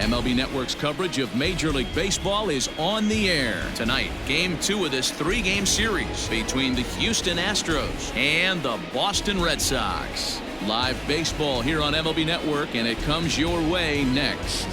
MLB Network's coverage of Major League Baseball is on the air. Tonight, Game 2 of this 3-game series between the Houston Astros and the Boston Red Sox. Live baseball here on MLB Network, and it comes your way next.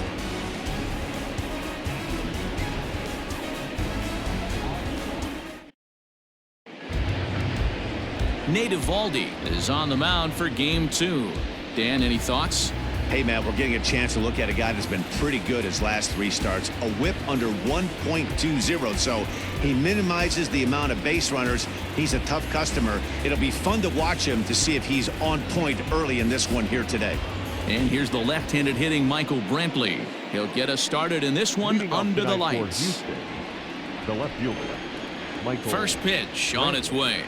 Nate Eovaldi is on the mound for Game 2. Dan, any thoughts? Hey, man, we're getting a chance to look at a guy that's been pretty good his last 3 starts. A whip under 1.20, so he minimizes the amount of base runners. He's a tough customer. It'll be fun to watch him to see if he's on point early in this one here today. And here's the left-handed hitting Michael Brantley. He'll get us started in this one under the lights. Houston, the left fielder, Michael. First pitch on its way.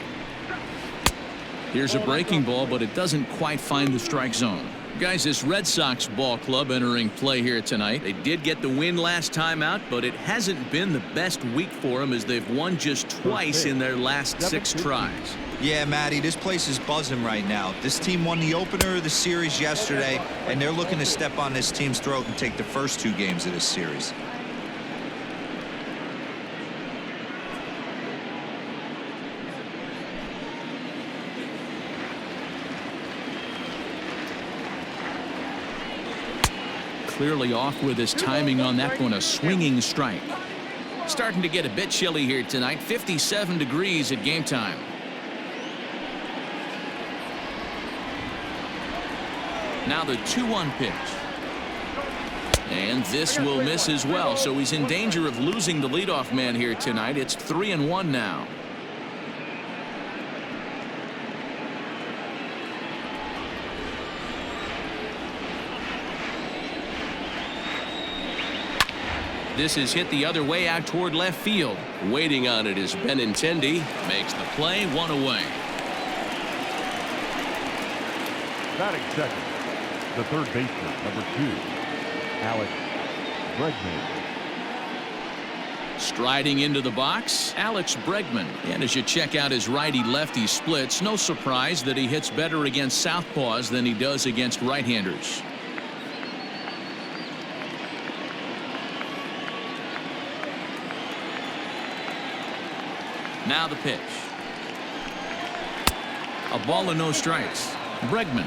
Here's a breaking ball, but it doesn't quite find the strike zone. Guys, this Red Sox ball club entering play here tonight. They did get the win last time out, but it hasn't been the best week for them as they've won just twice in their last 6 tries. Yeah, Matty, this place is buzzing right now. This team won the opener of the series yesterday, and they're looking to step on this team's throat and take the first 2 games of this series. Clearly off with his timing on that one, a swinging strike. Starting to get a bit chilly here tonight, 57 degrees at game time. Now the 2-1 pitch. And this will miss as well, so he's in danger of losing the leadoff man here tonight. It's 3-1 now. This is hit the other way out toward left field. Waiting on it is Benintendi. Makes the play, 1 away. Batting second, the third baseman, number 2, Alex Bregman. Striding into the box, Alex Bregman. And as you check out his righty-lefty splits, no surprise that he hits better against southpaws than he does against right-handers. Now the pitch. A ball and no strikes. Bregman,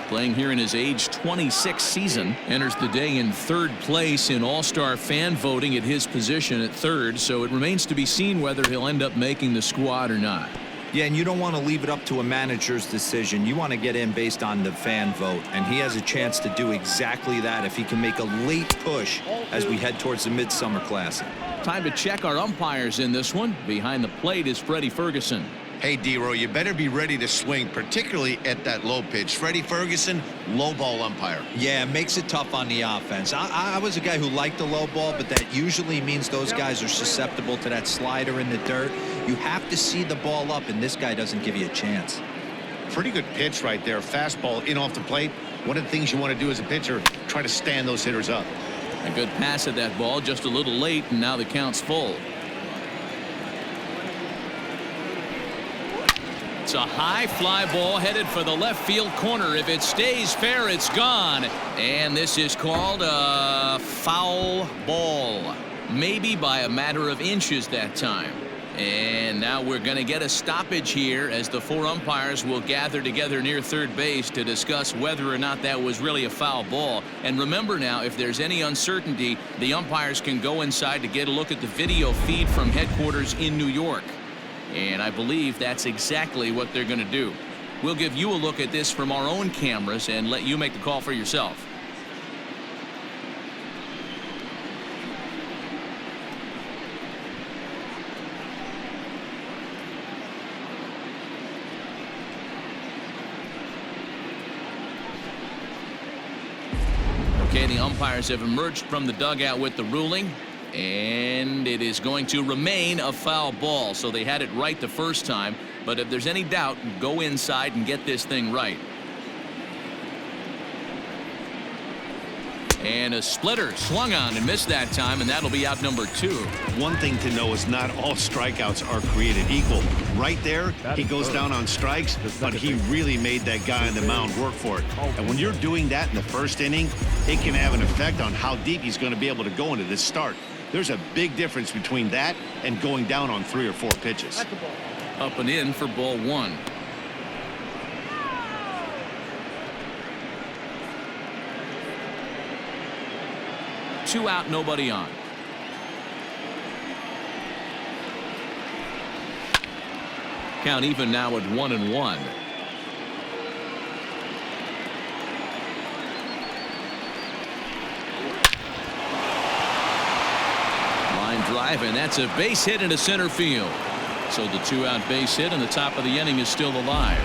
playing here in his age 26 season, enters the day in 3rd place in All-Star fan voting at his position at 3rd, so it remains to be seen whether he'll end up making the squad or not. Yeah, and you don't want to leave it up to a manager's decision. You want to get in based on the fan vote, and he has a chance to do exactly that if he can make a late push as we head towards the Midsummer Classic. Time to check our umpires in this one. Behind the plate is Freddie Ferguson. Hey, D-Row, you better be ready to swing, particularly at that low pitch. Freddie Ferguson, low ball umpire. Yeah, it makes it tough on the offense. I was a guy who liked the low ball, but that usually means those guys are susceptible to that slider in the dirt. You have to see the ball up, and this guy doesn't give you a chance. Pretty good pitch right there. Fastball in off the plate. One of the things you want to do as a pitcher, try to stand those hitters up. A good pass at that ball, just a little late, and now the count's full. It's a high fly ball headed for the left field corner. If it stays fair, it's gone. And this is called a foul ball. Maybe by a matter of inches that time. And now we're going to get a stoppage here as the 4 umpires will gather together near 3rd base to discuss whether or not that was really a foul ball. And remember now, if there's any uncertainty, the umpires can go inside to get a look at the video feed from headquarters in New York. And I believe that's exactly what they're going to do. We'll give you a look at this from our own cameras and let you make the call for yourself. Okay, the umpires have emerged from the dugout with the ruling, and it is going to remain a foul ball. So they had it right the first time, but if there's any doubt, go inside and get this thing right. And a splitter swung on and missed that time, and that'll be out number 2. One thing to know is not all strikeouts are created equal. Right there, he goes down on strikes, but he really made that guy on the mound work for it. And when you're doing that in the first inning, it can have an effect on how deep he's going to be able to go into this start. There's a big difference between that and going down on 3 or 4 pitches. Up and in for ball 1. Two out, nobody on. Count even now at 1-1. Line drive, and that's a base hit into center field. So the 2-out base hit, and the top of the inning is still alive.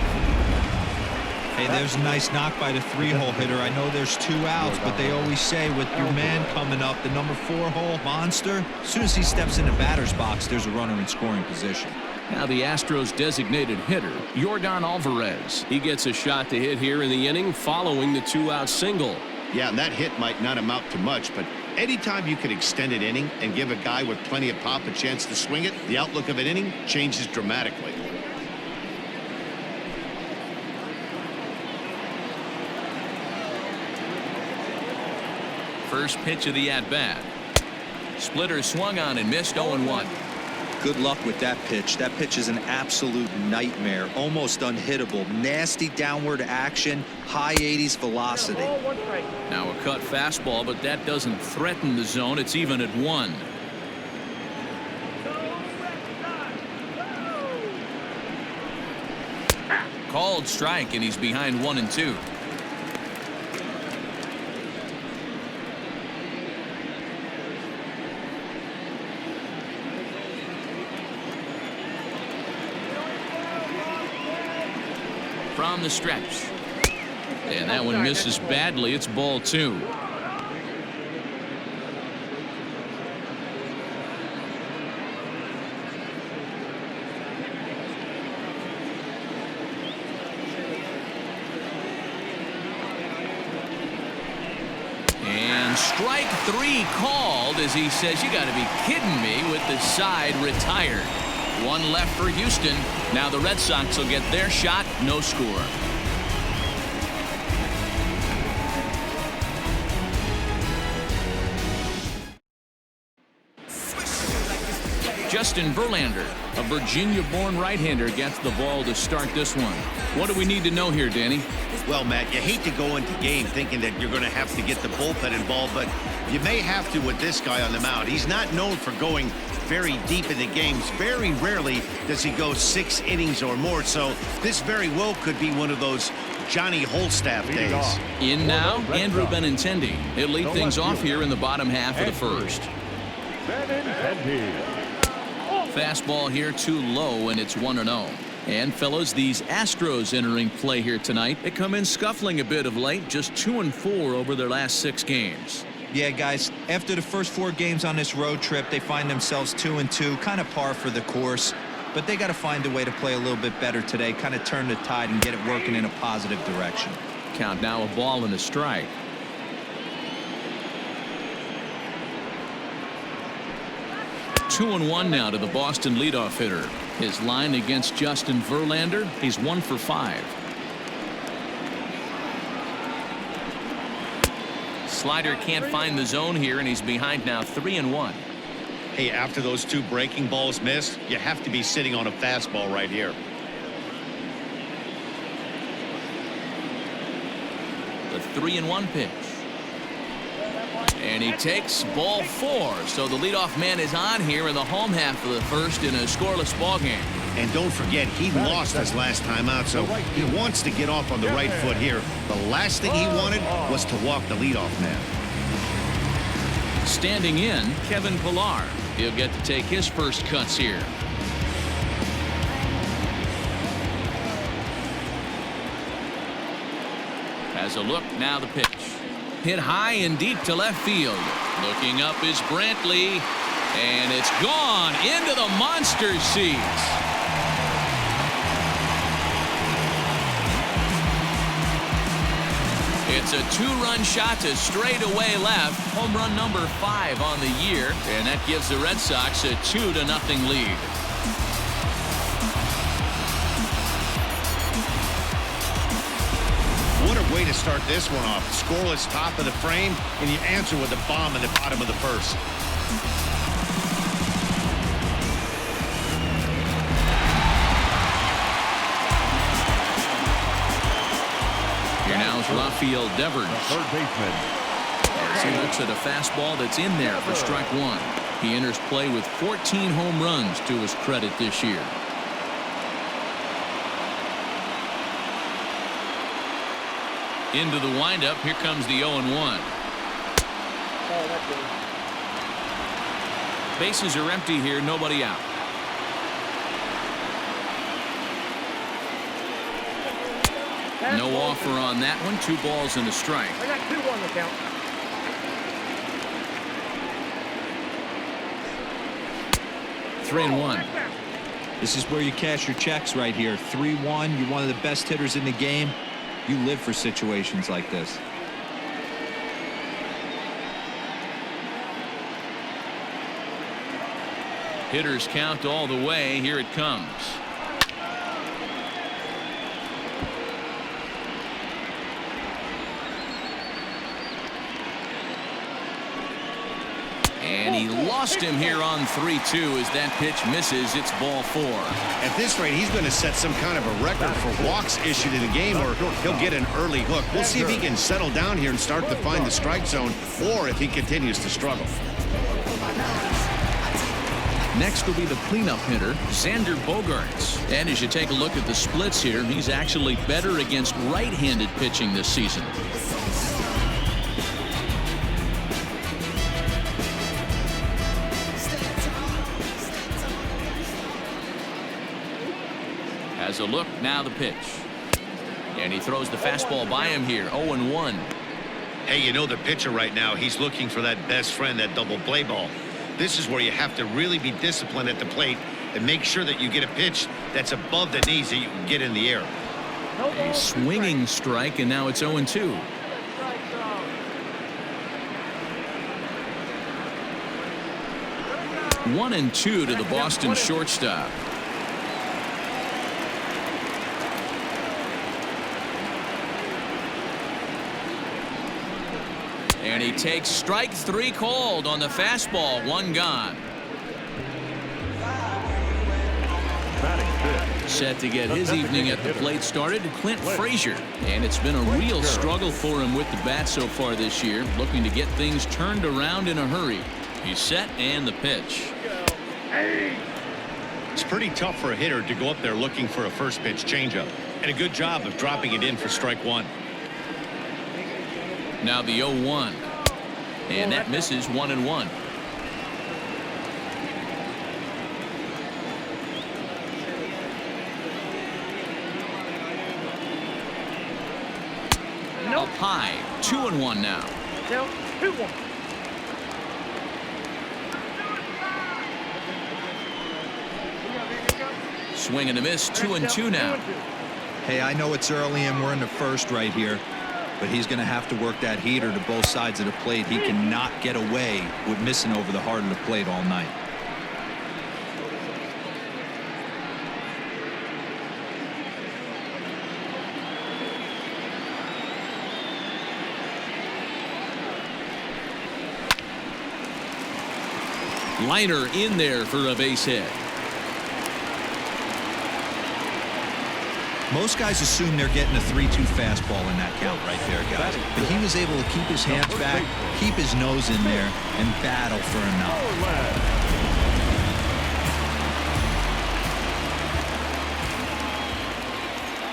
Hey, there's a nice knock by the 3-hole hitter. I know there's 2 outs, but they always say with your man coming up, the number 4-hole monster, as soon as he steps in the batter's box, there's a runner in scoring position. Now the Astros designated hitter, Yordan Alvarez. He gets a shot to hit here in the inning following the 2-out single. Yeah, and that hit might not amount to much, but anytime you can extend an inning and give a guy with plenty of pop a chance to swing it, the outlook of an inning changes dramatically. First pitch of the at-bat. Splitter swung on and missed. 0-1. Good luck with that pitch. That pitch is an absolute nightmare. Almost unhittable. Nasty downward action. High 80s velocity. Now a cut fastball, but that doesn't threaten the zone. It's even at 1. Called strike, and he's behind 1-2. From the stretch, and that one misses badly. It's ball 2. And strike 3 called as he says, "You got to be kidding me," with the side retired. 1 left for Houston. Now the Red Sox will get their shot. No score. Justin Verlander, a Virginia-born right-hander, gets the ball to start this one. What do we need to know here, Danny? Well, Matt, you hate to go into game thinking that you're going to have to get the bullpen involved, but you may have to with this guy on the mound. He's not known for going very deep in the games. Very rarely does he go 6 innings or more, so this very well could be one of those Johnny Holstaff days. In now, Andrew Benintendi. He'll lead things off here in the bottom half of the first. Fastball here too low, and it's 1-0. And fellas, these Astros entering play here tonight. They come in scuffling a bit of late, just 2-4 over their last 6 games. Yeah, guys, after the first 4 games on this road trip, they find themselves 2-2, kind of par for the course. But they got to find a way to play a little bit better today, kind of turn the tide and get it working in a positive direction. Count now, a ball and a strike. Two and 1 now to the Boston leadoff hitter. His line against Justin Verlander, he's 1 for 5. Slider can't find the zone here, and he's behind now 3-1. Hey, after those 2 breaking balls missed, you have to be sitting on a fastball right here. The 3-1 pitch. And he takes ball 4. So the leadoff man is on here in the home half of the first in a scoreless ball game. And don't forget, he lost his last time out, so he wants to get off on the right foot here. The last thing he wanted was to walk the leadoff man. Standing in, Kevin Pillar. He'll get to take his first cuts here. Has a look, now the pitch. Hit high and deep to left field. Looking up is Brantley, and it's gone into the monster seats. It's a 2-run shot to straightaway left. Home run number 5 on the year, and that gives the Red Sox a 2-0 lead. What a way to start this one off. Scoreless top of the frame, and you answer with a bomb in the bottom of the first. Here now is Rafael Devers. Third baseman. As he looks at a fastball that's in there for strike 1. He enters play with 14 home runs to his credit this year. Into the windup. Here comes the 0-1. Bases are empty here. Nobody out. No offer on that one. 2 balls and a strike. I got 2 on the count. Three and one. This is where you cash your checks right here. 3-1. You're one of the best hitters in the game. You live for situations like this. Hitters count all the way. Here it comes. And he lost him here on 3-2 as that pitch misses. It's ball 4. At this rate, he's going to set some kind of a record for walks issued in a game, or he'll get an early hook. We'll see if he can settle down here and start to find the strike zone, or if he continues to struggle. Next will be the cleanup hitter, Xander Bogaerts. And as you take a look at the splits here, he's actually better against right-handed pitching this season. Has a look, now the pitch. And he throws the fastball by him here, 0-1. Hey, you know the pitcher right now, he's looking for that best friend, that double play ball. This is where you have to really be disciplined at the plate and make sure that you get a pitch that's above the knees that you can get in the air. A swinging strike, and now it's 0-2. One and 2 to the Boston shortstop. And he takes strike 3 called on the fastball. 1 gone. Set to get his evening at the plate started, Clint Frazier. And it's been a real struggle for him with the bat so far this year, looking to get things turned around in a hurry. He's set, and the pitch. It's pretty tough for a hitter to go up there looking for a first pitch changeup, and a good job of dropping it in for strike 1. Now the 0-1. And that misses. 1-1. Up high. 2-1 now. Now 2-1. Swing and a miss. 2-2 now. Hey, I know it's early and we're in the first right here, but he's going to have to work that heater to both sides of the plate. He cannot get away with missing over the heart of the plate all night. Liner in there for a base hit. Most guys assume they're getting a 3-2 fastball in that count right there, guys. But he was able to keep his hands back, keep his nose in there, and battle for a knock.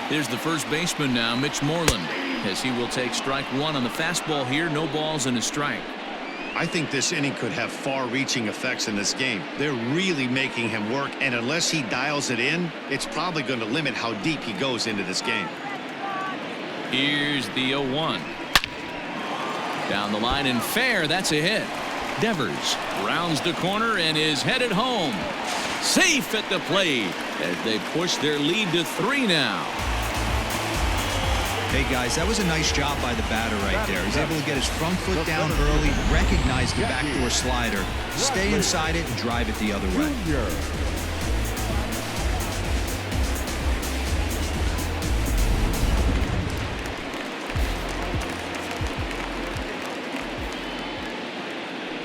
There's the first baseman now, Mitch Moreland, as he will take strike 1 on the fastball here. No balls and a strike. I think this inning could have far-reaching effects in this game. They're really making him work, and unless he dials it in, it's probably going to limit how deep he goes into this game. Here's the 0-1. Down the line and fair. That's a hit. Devers rounds the corner and is headed home. Safe at the plate as they push their lead to 3 now. Hey, guys, that was a nice job by the batter right there. He's able to get his front foot down early, recognize the backdoor slider, stay inside it, and drive it the other way.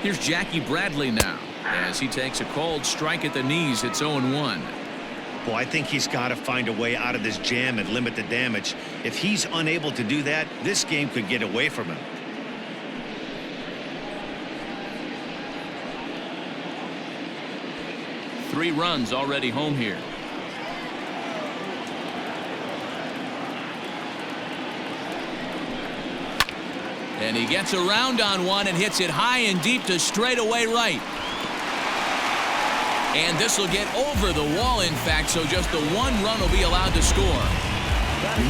Here's Jackie Bradley now as he takes a cold strike at the knees. It's 0-1. Well, I think he's got to find a way out of this jam and limit the damage. If he's unable to do that, this game could get away from him. Three runs already home here. And he gets around on one and hits it high and deep to straightaway right. And this will get over the wall, in fact, so just the one run will be allowed to score.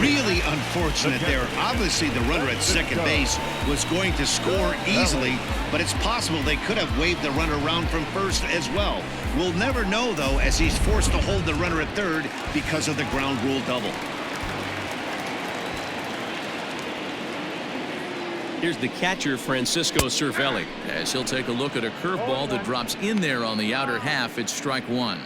Really unfortunate there. Obviously, the runner at second base was going to score easily, but it's possible they could have waved the runner around from first as well. We'll never know, though, as he's forced to hold the runner at third because of the ground rule double. Here's the catcher, Francisco Cervelli, as he'll take a look at a curveball that drops in there on the outer half. It's strike one.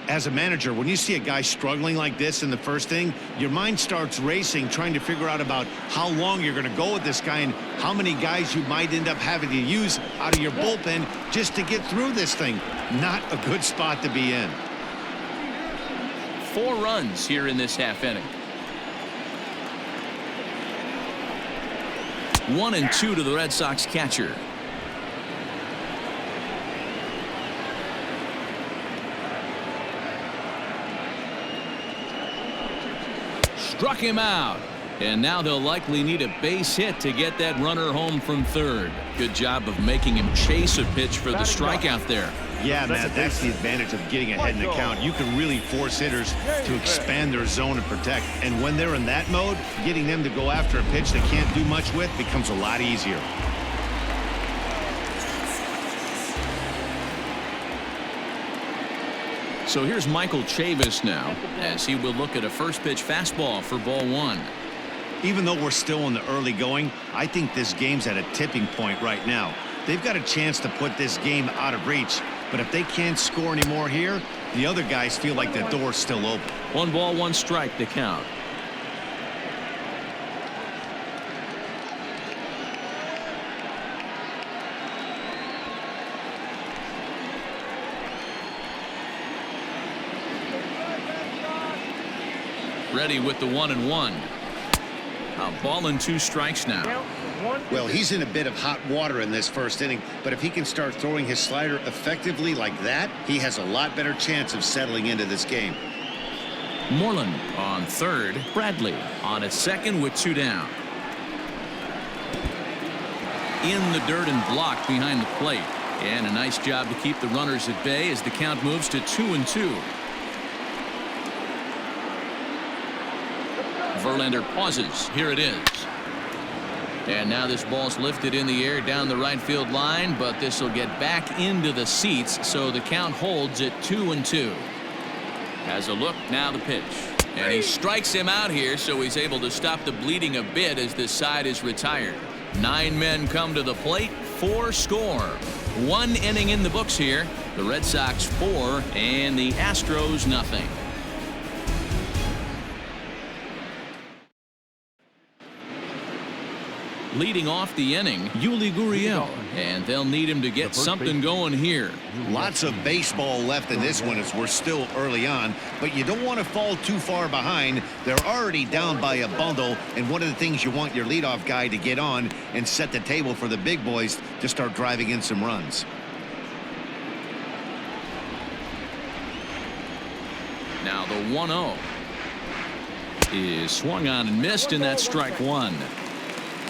As a manager, when you see a guy struggling like this in the first inning, your mind starts racing, trying to figure out about how long you're going to go with this guy and how many guys you might end up having to use out of your bullpen just to get through this thing. Not a good spot to be in. 4 runs here in this half inning. 1-2 to the Red Sox catcher. Struck him out. And now they'll likely need a base hit to get that runner home from third. Good job of making him chase a pitch for the strikeout there. Yeah, Matt, that's the advantage of getting ahead in the count. You can really force hitters to expand their zone and protect. And when they're in that mode, getting them to go after a pitch they can't do much with becomes a lot easier. So here's Michael Chavis now as he will look at a first pitch fastball for ball one. Even though we're still in the early going, I think this game's at a tipping point right now. They've got a chance to put this game out of reach, but if they can't score anymore here, the other guys feel like the door's still open. 1 ball, 1 strike, the count. Ready with the 1-1. A ball and 2 strikes now. Well, he's in a bit of hot water in this first inning, but if he can start throwing his slider effectively like that, he has a lot better chance of settling into this game. Moreland on third. Bradley on at second with 2 down. In the dirt and blocked behind the plate. And a nice job to keep the runners at bay as the count moves to 2-2. Verlander pauses. Here it is. And now this ball's lifted in the air down the right field line, but this will get back into the seats, so the count holds at 2-2. Has a look, now the pitch. And he strikes him out here, so he's able to stop the bleeding a bit as this side is retired. 9 men come to the plate, 4 score. 1 inning in the books here. The Red Sox 4 and the Astros nothing. Leading off the inning, Yuli Gurriel, and they'll need him to get something going here. Lots of baseball left in this one as we're still early on, but you don't want to fall too far behind. They're already down by a bundle, and one of the things you want your leadoff guy to get on and set the table for the big boys to start driving in some runs. Now the 1-0 is swung on and missed, and that's strike 1.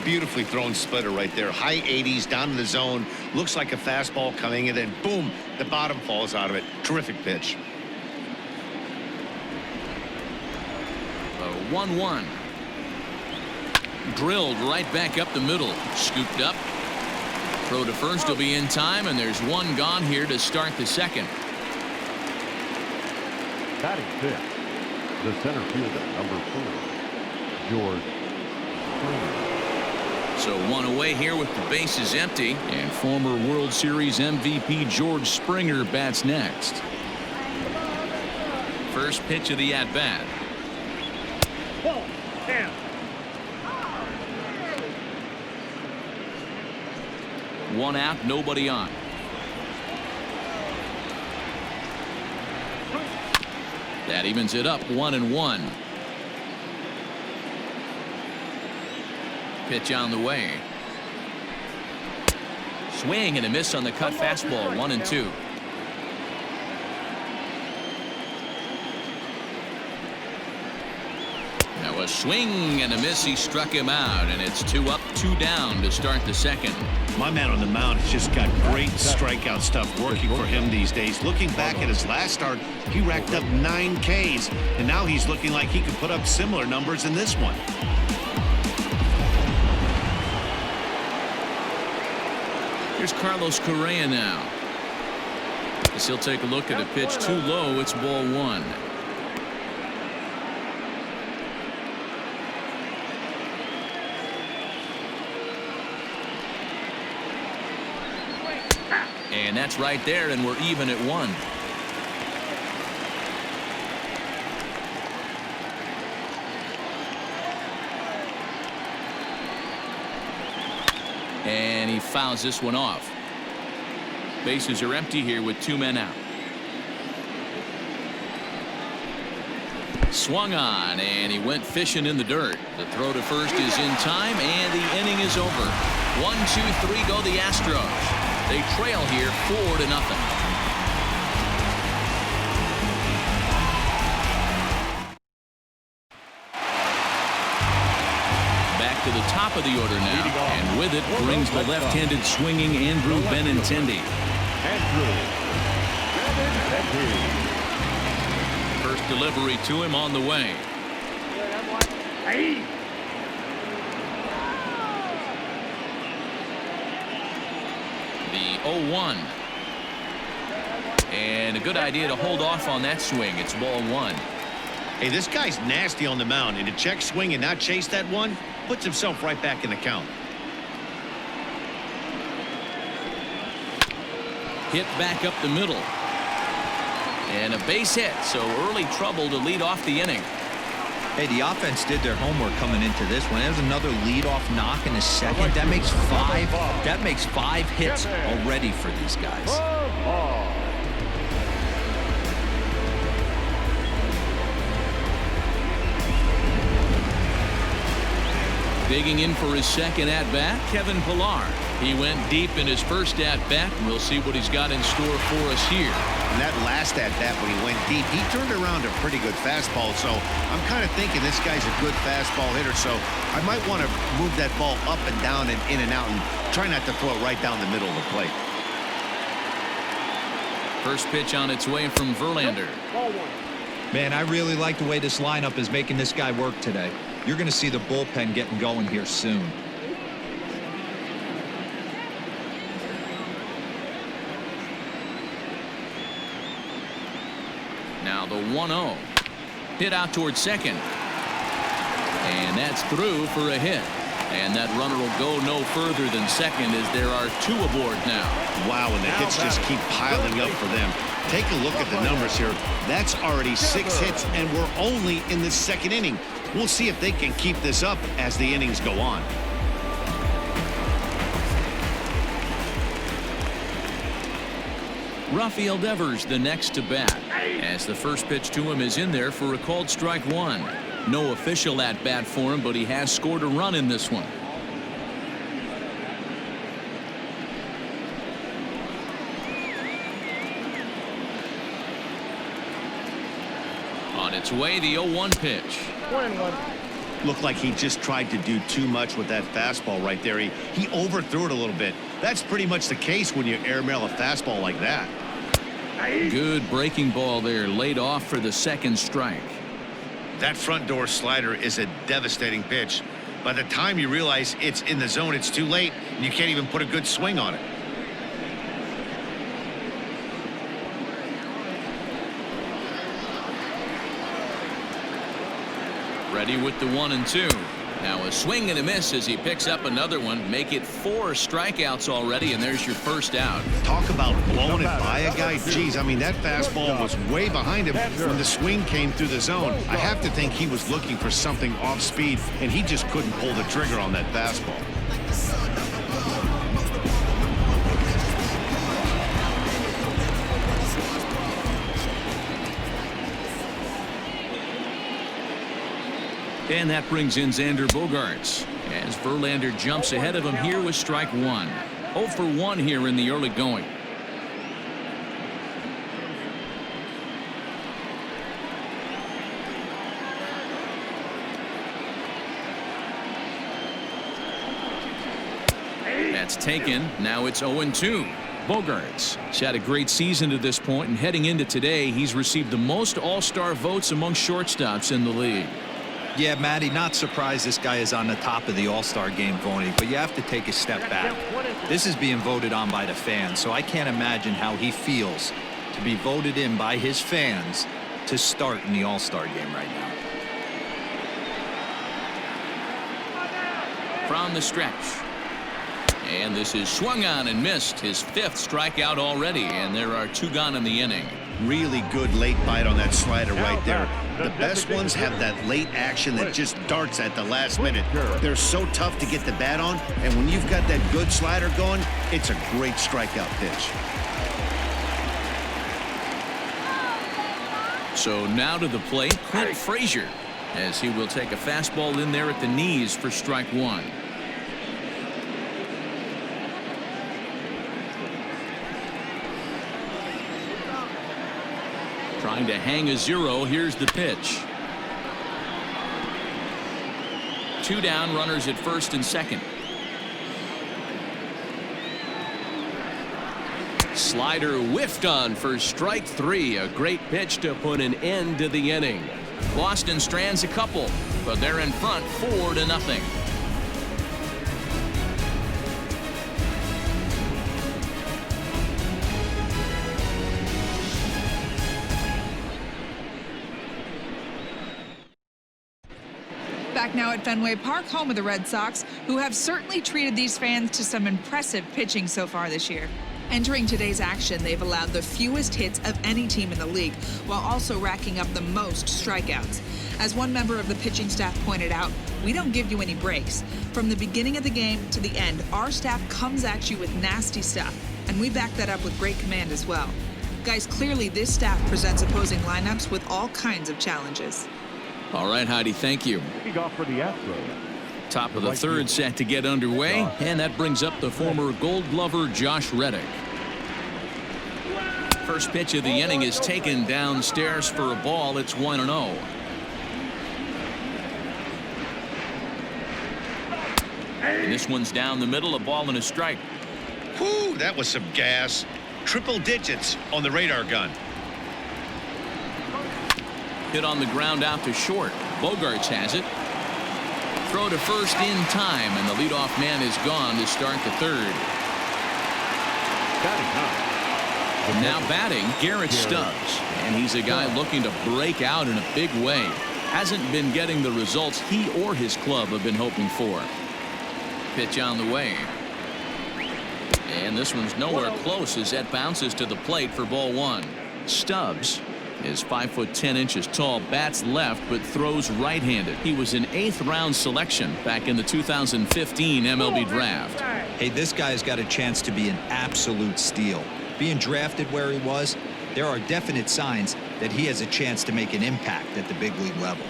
Beautifully thrown splitter right there. High 80s down in the zone. Looks like a fastball coming in, and boom, the bottom falls out of it. Terrific pitch. 1-1. Drilled right back up the middle. Scooped up. Throw to first will be in time, and there's 1 gone here to start the second. Batting fifth, the center fielder, number 4, George So one away here with the bases empty. And former World Series MVP George Springer bats next. First pitch of the at-bat. Ball. Down. One out, nobody on. That evens it up 1-1. Pitch on the way. Swing and a miss on the cut fastball. 1-2. Now a swing and a miss. He struck him out, and it's 2 up, 2 down to start the second. My man on the mound has just got great strikeout stuff working for him these days. Looking back at his last start, he racked up 9 Ks, and now he's looking like he could put up similar numbers in this one. Here's Carlos Correa now. As he'll take a look at a pitch too low. It's ball 1. And that's right there, and we're even at 1. And he fouls this one off. Bases are empty here with 2 men out. Swung on, and he went fishing in the dirt. The throw to first is in time, and the inning is over. 1, 2, 3 go the Astros. They trail here 4-0. Back to the top of the order now, and with it brings the left-handed swinging Andrew Benintendi. First delivery to him on the way. Hey. The 0-1. And a good idea to hold off on that swing. It's ball 1. Hey, this guy's nasty on the mound, and to check swing and not chase that one puts himself right back in the count. Hit back up the middle. And a base hit, so early trouble to lead off the inning. Hey, the offense did their homework coming into this one. There's another leadoff knock in the second. That makes 5. That makes 5 hits already for these guys. Digging in for his second at-bat, Kevin Pillar. He went deep in his first at-bat. We'll see what he's got in store for us here. And that last at-bat when he went deep, he turned around a pretty good fastball. So I'm kind of thinking this guy's a good fastball hitter. So I might want to move that ball up and down and in and out and try not to throw it right down the middle of the plate. First pitch on its way from Verlander. Ball 1. Man, I really like the way this lineup is making this guy work today. You're going to see the bullpen getting going here soon. Now the 1-0. Hit out towards second. And that's through for a hit. And that runner will go no further than second as there are 2 aboard now. Wow, and the hits just keep piling up for them. Take a look at the numbers here. That's already 6 hits, and we're only in the second inning. We'll see if they can keep this up as the innings go on. Rafael Devers the next to bat, as the first pitch to him is in there for a called strike 1. No official at bat for him, but he has scored a run in this one. On its way, the 0-1 pitch. 1-1. Looked like he just tried to do too much with that fastball right there. He overthrew it a little bit. That's pretty much the case when you airmail a fastball like that. Good breaking ball there, laid off for the second strike. That front door slider is a devastating pitch. By the time you realize it's in the zone, it's too late, and you can't even put a good swing on it. Ready with the 1-2. Now a swing and a miss as he picks up another one. Make it 4 strikeouts already, and there's your first out. Talk about blowing it by a guy. Geez, I mean, that fastball was way behind him when the swing came through the zone. I have to think he was looking for something off speed, and he just couldn't pull the trigger on that fastball. And that brings in Xander Bogaerts as Verlander jumps ahead of him here with strike 1. 0 for 1 here in the early going. That's taken. Now it's 0-2. Bogaerts has had a great season to this point, and heading into today, he's received the most all-star votes among shortstops in the league. Yeah, Matty, not surprised this guy is on the top of the All-Star game voting, but you have to take a step back. This is being voted on by the fans, so I can't imagine how he feels to be voted in by his fans to start in the All-Star game right now. From the stretch. And this is swung on and missed. His 5th strikeout already, and there are 2 gone in the inning. Really good late bite on that slider right there. The best ones have that late action that just darts at the last minute. They're so tough to get the bat on, and when you've got that good slider going, it's a great strikeout pitch. So now to the plate, Clint Frazier, as he will take a fastball in there at the knees for strike 1. Trying to hang a 0. Here's the pitch. 2 down, runners at first and second. Slider whiffed on for strike 3. A great pitch to put an end to the inning. Boston strands a couple, but they're in front 4-0. Back now at Fenway Park, home of the Red Sox, who have certainly treated these fans to some impressive pitching so far this year. Entering today's action, they've allowed the fewest hits of any team in the league, while also racking up the most strikeouts. As one member of the pitching staff pointed out, we don't give you any breaks. From the beginning of the game to the end, our staff comes at you with nasty stuff, and we back that up with great command as well. Guys, clearly this staff presents opposing lineups with all kinds of challenges. All right, Heidi, thank you. Kicking off for the Astros. Top of the 3rd set to get underway, and that brings up the former Gold Glover Josh Reddick. First pitch of the inning is taken downstairs for a ball. It's 1-0. And this one's down the middle, a ball and a strike. Whew, that was some gas. Triple digits on the radar gun. Hit on the ground out to short. Bogaerts has it. Throw to first in time, and the leadoff man is gone to start the 3rd. Now batting, Garrett Stubbs, and he's a guy looking to break out in a big way. Hasn't been getting the results he or his club have been hoping for. Pitch on the way. And this one's nowhere close as that bounces to the plate for ball 1. Stubbs is 5'10" tall, bats left, but throws right-handed. He was an 8th-round selection back in the 2015 MLB draft. Hey, this guy's got a chance to be an absolute steal. Being drafted where he was, there are definite signs that he has a chance to make an impact at the big league level.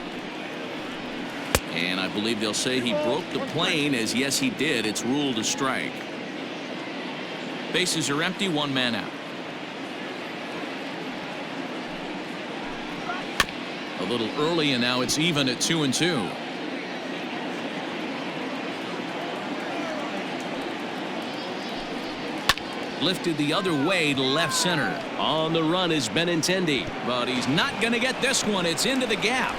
And I believe they'll say he broke the plane, as yes, he did. It's ruled a strike. Bases are empty, 1 man out. A little early, and now it's even at 2-2. Lifted the other way to left center. On the run is Benintendi, but he's not going to get this one. It's into the gap.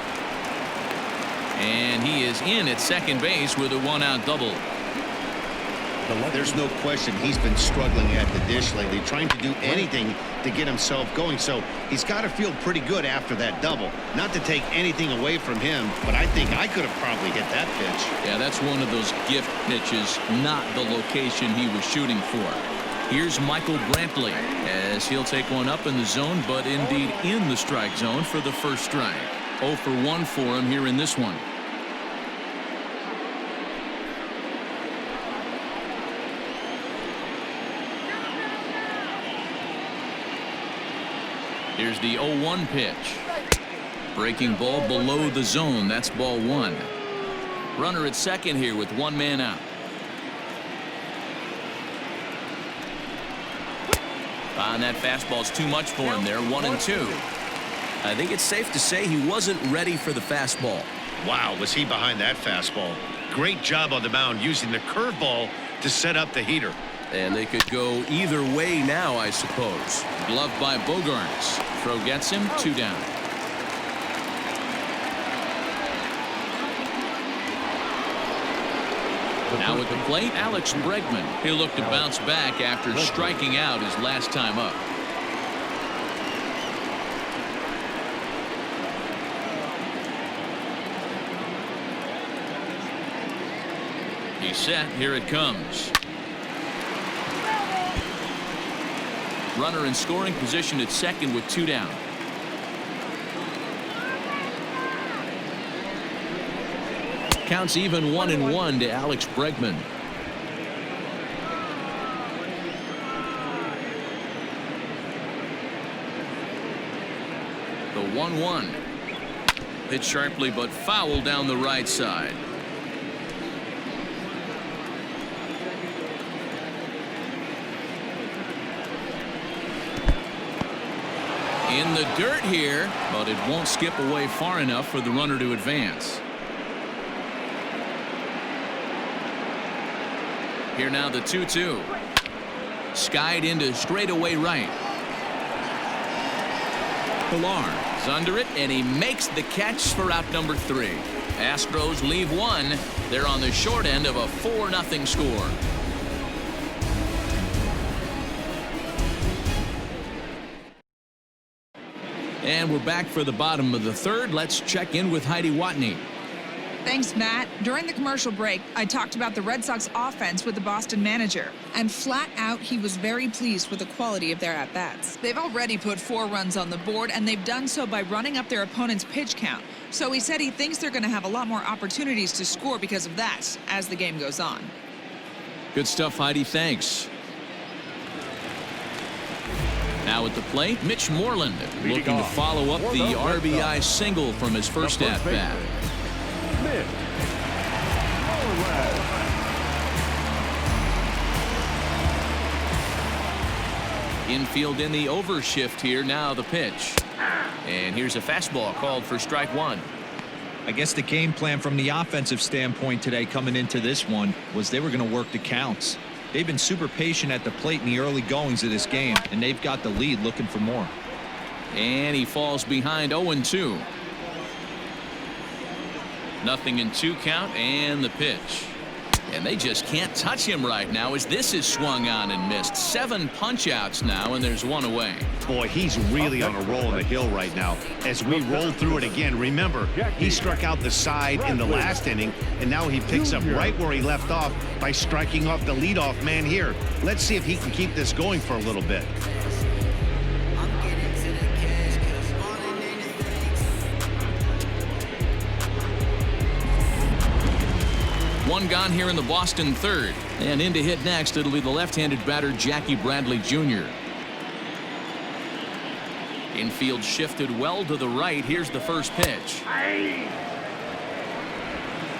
And he is in at second base with a 1-out double. There's no question he's been struggling at the dish lately, trying to do anything to get himself going. So he's got to feel pretty good after that double. Not to take anything away from him, but I think I could have probably hit that pitch. Yeah, that's one of those gift pitches, not the location he was shooting for. Here's Michael Brantley as he'll take one up in the zone, but indeed in the strike zone for the first strike. 0 for 1 for him here in this one. Here's the 0-1 pitch. Breaking ball below the zone. That's ball 1. Runner at second here with 1 man out. And that fastball's too much for him there. 1-2. I think it's safe to say he wasn't ready for the fastball. Wow, was he behind that fastball. Great job on the mound using the curveball to set up the heater. And they could go either way now, I suppose. Glove by Bogarts. Throw gets him. 2 down. Now at the plate, Alex Bregman. He'll look to bounce back after striking out his last time up. He's set. Here it comes. Runner in scoring position at second with 2 down. Counts even 1-1 to Alex Bregman. The 1-1. Hit sharply but foul down the right side. In the dirt here, but it won't skip away far enough for the runner to advance. Here now the 2-2. Skied into straightaway right. Pilar is under it, and he makes the catch for out number 3. Astros leave 1. They're on the short end of a 4-0 score. And we're back for the bottom of the third. Let's check in with Heidi Watney. Thanks, Matt. During the commercial break, I talked about the Red Sox offense with the Boston manager. And flat out, he was very pleased with the quality of their at-bats. They've already put 4 runs on the board, and they've done so by running up their opponent's pitch count. So he said he thinks they're going to have a lot more opportunities to score because of that as the game goes on. Good stuff, Heidi. Thanks. Now at the plate, Mitch Moreland looking to follow up the RBI single from his first at-bat. Infield in the overshift here. Now the pitch. And here's a fastball called for strike 1. I guess the game plan from the offensive standpoint today coming into this one was they were going to work the counts. They've been super patient at the plate in the early goings of this game, and they've got the lead looking for more. And he falls behind 0-2. 0-2 count and the pitch. And they just can't touch him right now as this is swung on and missed. 7 punch-outs now, and there's 1 away. Boy, he's really on a roll on the hill right now. As we roll through it again, remember, he struck out the side in the last inning, and now he picks up right where he left off by striking off the leadoff man here. Let's see if he can keep this going for a little bit. One gone here in the Boston third. And in to hit next, it'll be the left-handed batter Jackie Bradley Jr. Infield shifted well to the right. Here's the first pitch.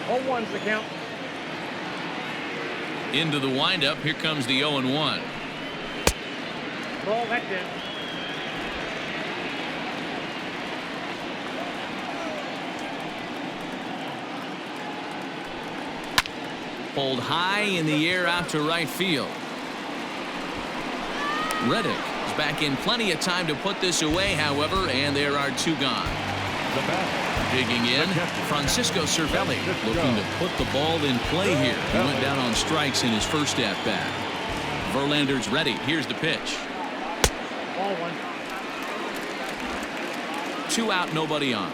0-1's the count. Into the windup. Here comes the 0-1. Ball, that's it. Pulled high in the air out to right field. Reddick is back in plenty of time to put this away, however, and there are 2 gone. The bat. Digging in, Francisco Cervelli looking to put the ball in play here. He went down on strikes in his first at-bat. Verlander's ready. Here's the pitch. Ball one. 2 out, nobody on.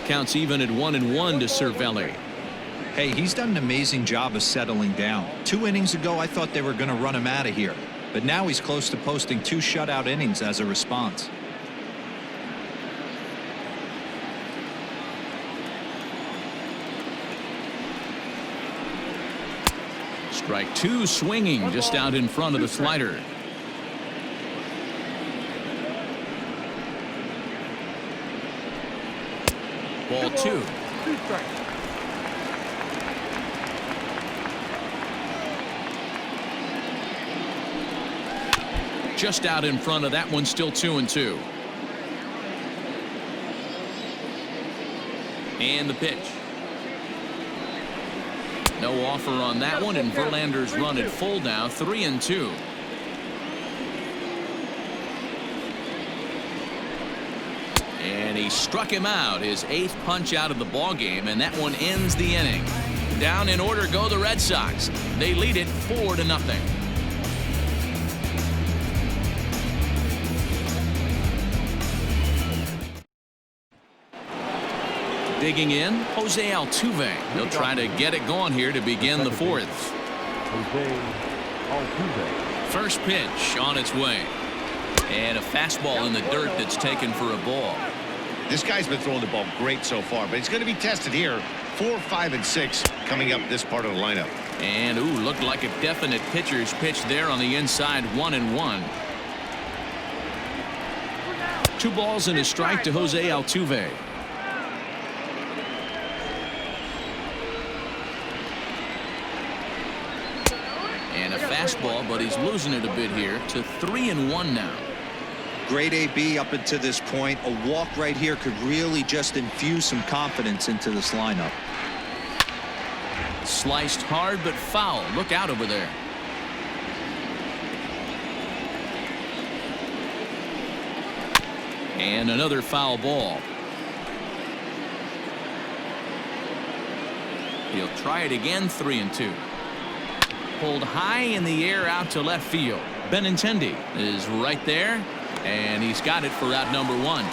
Counts even at 1-1 to Cervelli. Hey, he's done an amazing job of settling down. 2 innings ago, I thought they were going to run him out of here. But now he's close to posting 2 shutout innings as a response. Strike 2 swinging just out in front of the slider. Ball 2. 2 strikes. Just out in front of that one, still 2-2. And the pitch. No offer on that one, and Verlander's run at full now, 3-2. And he struck him out, his 8th punch out of the ball game, and that one ends the inning. Down in order go the Red Sox. They lead it 4-0. Digging in, Jose Altuve. He'll try to get it going here to begin the 4th. Jose Altuve. First pitch on its way. And a fastball in the dirt that's taken for a ball. This guy's been throwing the ball great so far, but he's going to be tested here. 4, 5, and 6 coming up this part of the lineup. And, ooh, looked like a definite pitcher's pitch there on the inside, 1-1. 2 balls and a strike to Jose Altuve. And a fastball, but he's losing it a bit here to 3-1 now. Great AB up until this point. A walk right here could really just infuse some confidence into this lineup. Sliced hard but foul. Look out over there. And another foul ball. He'll try it again, 3-2. Pulled high in the air out to left field. Benintendi is right there, and he's got it for out number 1.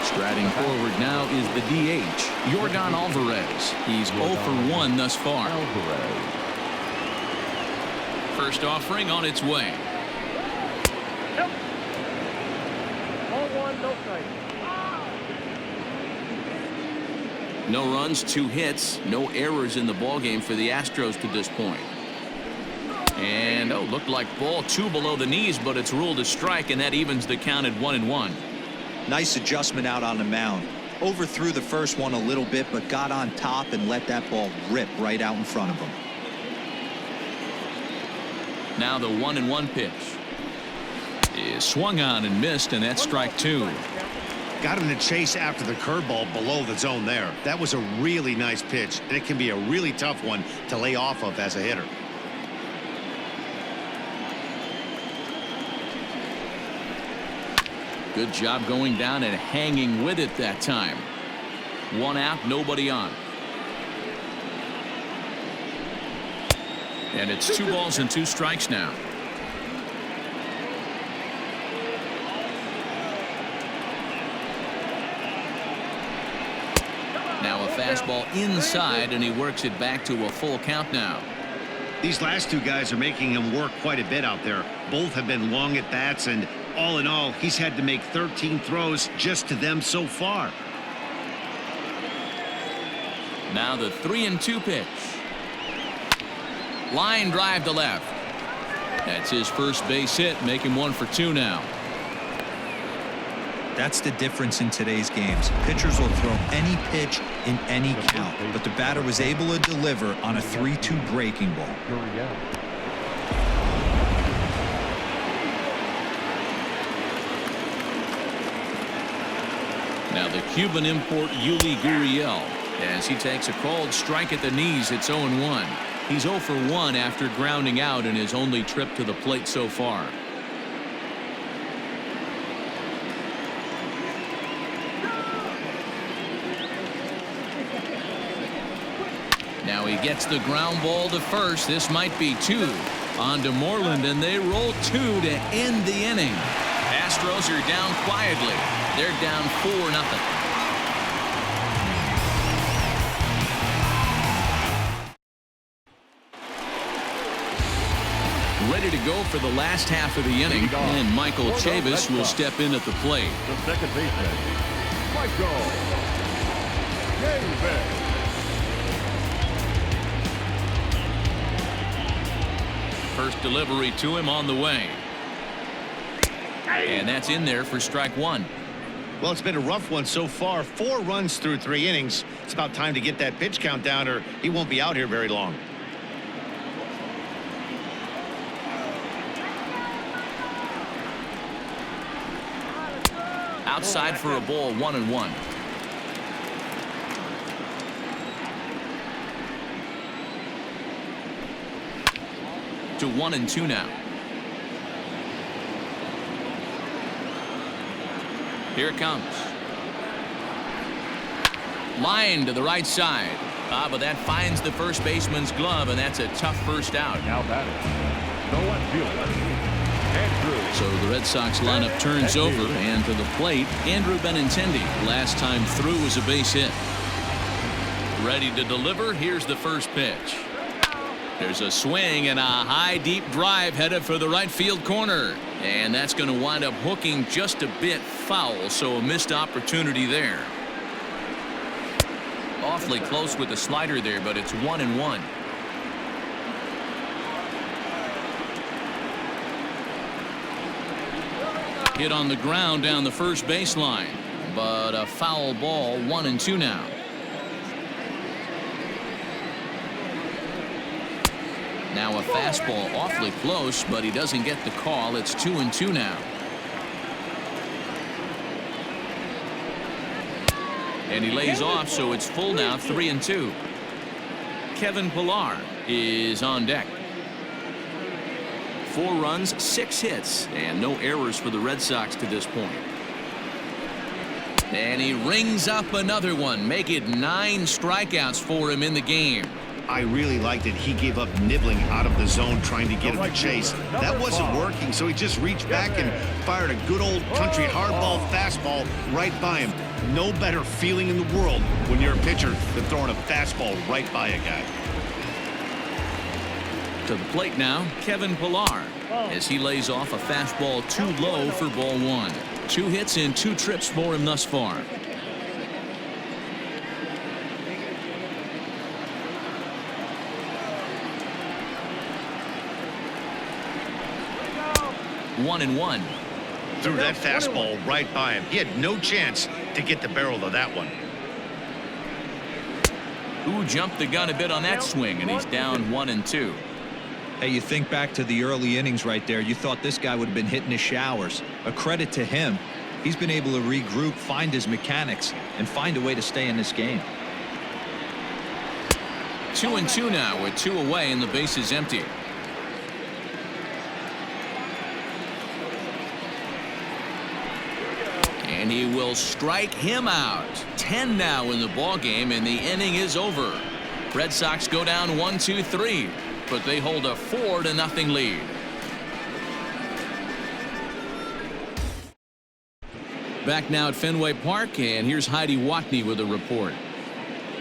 Striding forward now is the DH, Yordan Alvarez. He's 0 for 1 thus far. First offering on its way. Nope. Ball one, no strikes. No runs, 2 hits, no errors in the ballgame for the Astros to this point. And, oh, looked like ball 2 below the knees, but it's ruled a strike, and that evens the count at 1-1. Nice adjustment out on the mound. Overthrew the first one a little bit, but got on top and let that ball rip right out in front of him. Now the 1-1 pitch is swung on and missed, and that's strike 2. Got him to chase after the curveball below the zone there. That was a really nice pitch, and it can be a really tough one to lay off of as a hitter. Good job going down and hanging with it that time. 1 out, nobody on. And it's 2 balls and 2 strikes now. Now a fastball inside, and he works it back to a full count now. These last 2 guys are making him work quite a bit out there. Both have been long at bats, and all in all, he's had to make 13 throws just to them so far. Now the 3-2 pitch. Line drive to left. That's his first base hit, making 1 for 2 now. That's the difference in today's games. Pitchers will throw any pitch in any count, but the batter was able to deliver on a 3-2 breaking ball. Now the Cuban import Yuli Gurriel, as he takes a called strike at the knees. It's 0-1. He's 0 for 1 after grounding out in his only trip to the plate so far. Now he gets the ground ball to first. This might be 2. On to Moreland, and they roll 2 to end the inning. Astros are down quietly. They're down 4-0. Ready to go for the last half of the inning, and Michael Chavis will step in at the plate. The second baseman, Michael Chavis. First delivery to him on the way. And that's in there for strike 1. Well, it's been a rough one so far. 4 runs through 3 innings. It's about time to get that pitch count down, or he won't be out here very long. Outside for a ball, 1-1. To 1-2 now. Here it comes. Line to the right side. But that finds the first baseman's glove, and that's a tough first out. Now batting, the left fielder, Andrew. So the Red Sox lineup turns over, and to the plate, Andrew Benintendi. Last time through was a base hit. Ready to deliver. Here's the first pitch. There's a swing and a high deep drive headed for the right field corner, and that's going to wind up hooking just a bit foul, so a missed opportunity there. Awfully close with the slider there, but it's 1-1. Hit on the ground down the first baseline, but a foul ball. 1-2 now. Now a fastball awfully close, but he doesn't get the call. It's 2-2 now. And he lays off, so it's full now, 3-2. Kevin Pillar is on deck. 4 runs, 6 hits, and no errors for the Red Sox to this point. And he rings up another one, make it 9 strikeouts for him in the game. I really liked it. He gave up nibbling out of the zone trying to get him to chase. That wasn't working, so he just reached back and fired a good old country hardball fastball right by him. No better feeling in the world when you're a pitcher than throwing a fastball right by a guy. To the plate now, Kevin Pillar, as he lays off a fastball too low for ball 1. 2 hits and 2 trips for him thus far. One and one. Threw that fastball right by him. He had no chance to get the barrel of that one. Who jumped the gun a bit on that swing, and he's down 1-2. Hey, you think back to the early innings right there. You thought this guy would have been hitting his showers. A credit to him. He's been able to regroup, find his mechanics, and find a way to stay in this game. 2-2 now with 2 away and the base is empty. And he will strike him out. 10 now in the ball game, and the inning is over. Red Sox go down 1-2-3, but they hold a 4-0 lead. Back now at Fenway Park, and here's Heidi Watney with a report.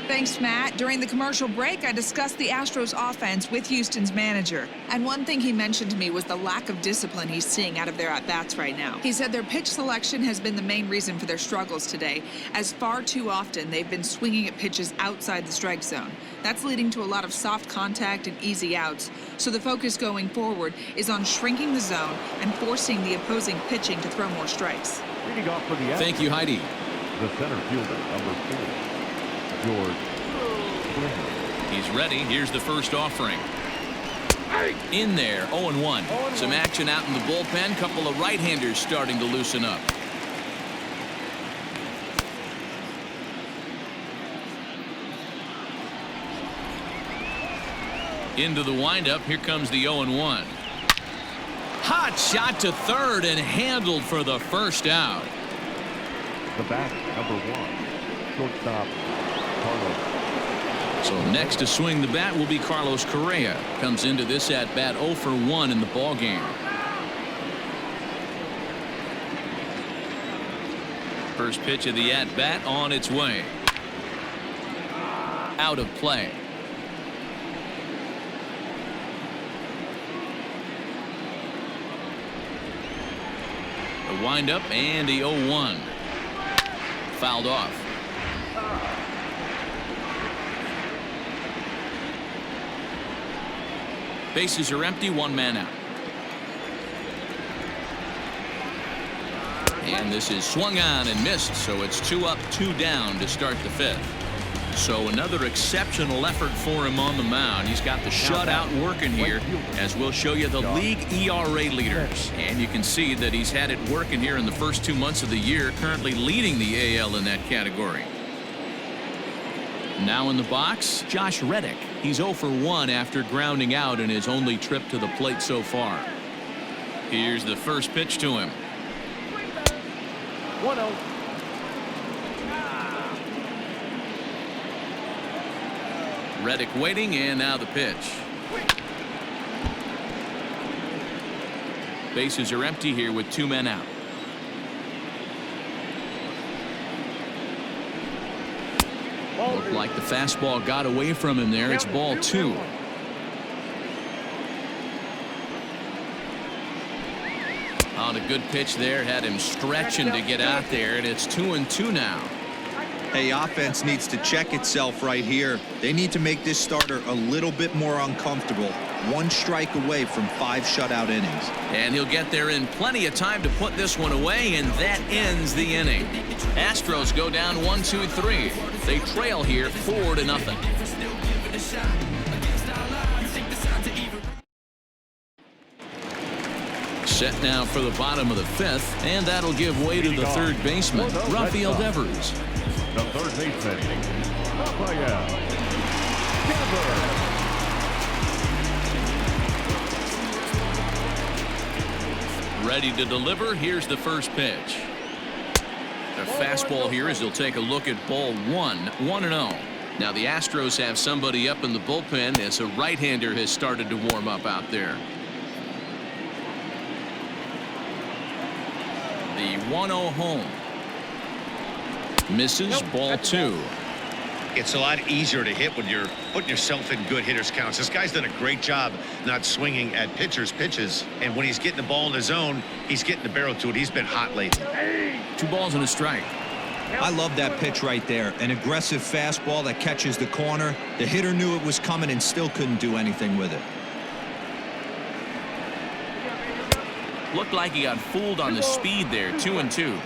Thanks, Matt. During the commercial break, I discussed the Astros offense with Houston's manager. And one thing he mentioned to me was the lack of discipline he's seeing out of their at-bats right now. He said their pitch selection has been the main reason for their struggles today, as far too often they've been swinging at pitches outside the strike zone. That's leading to a lot of soft contact and easy outs. So the focus going forward is on shrinking the zone and forcing the opposing pitching to throw more strikes. Leading off for the Astros, Thank you, Heidi. the center fielder, number 4, George Springer. He's ready. Here's the first offering. In there, 0-1. Some action out in the bullpen. Couple of right-handers starting to loosen up. Into the windup. Here comes the 0-1. Hot shot to third and handled for the first out. The bat, number 1, shortstop, Carlos. So next to swing the bat will be Carlos Correa. Comes into this at bat 0 for 1 in the ball game. First pitch of the at bat on its way. Out of play. The windup and the 0-1. Fouled off. Bases are empty, 1 man out. And this is swung on and missed, so it's 2 up, 2 down to start the 5th. So another exceptional effort for him on the mound. He's got the shutout working here, as we'll show you the league ERA leaders. And you can see that he's had it working here in the first 2 months of the year, currently leading the AL in that category. Now in the box, Josh Reddick. He's 0 for 1 after grounding out in his only trip to the plate so far. Here's the first pitch to him. 1-0. Reddick waiting, and now the pitch. Bases are empty here with 2 men out. Looked like the fastball got away from him there. It's ball 2. On a good pitch there, had him stretching to get out there, and it's 2-2 now. Hey, offense needs to check itself right here. They need to make this starter a little bit more uncomfortable. 1 strike away from 5 shutout innings. And he'll get there in plenty of time to put this one away, and that ends the inning. Astros go down 1-2-3. They trail here 4-0. Set now for the bottom of the 5th, and that'll give way to the third baseman, Rafael Devers. The third baseman, Rafael Devers. Ready to deliver. Here's the first pitch. A fastball here as he'll take a look at ball 1, 1-0. Now the Astros have somebody up in the bullpen as a right-hander has started to warm up out there. The 1-0 home. Misses, ball 2. It's a lot easier to hit when you're putting yourself in good hitters counts. This guy's done a great job not swinging at pitchers' pitches, and when he's getting the ball in the zone, he's getting the barrel to it. He's been hot lately. 2 balls and a strike. I love that pitch right there. An aggressive fastball that catches the corner. The hitter knew it was coming and still couldn't do anything with it. Looked like he got fooled on the speed there. 2-2.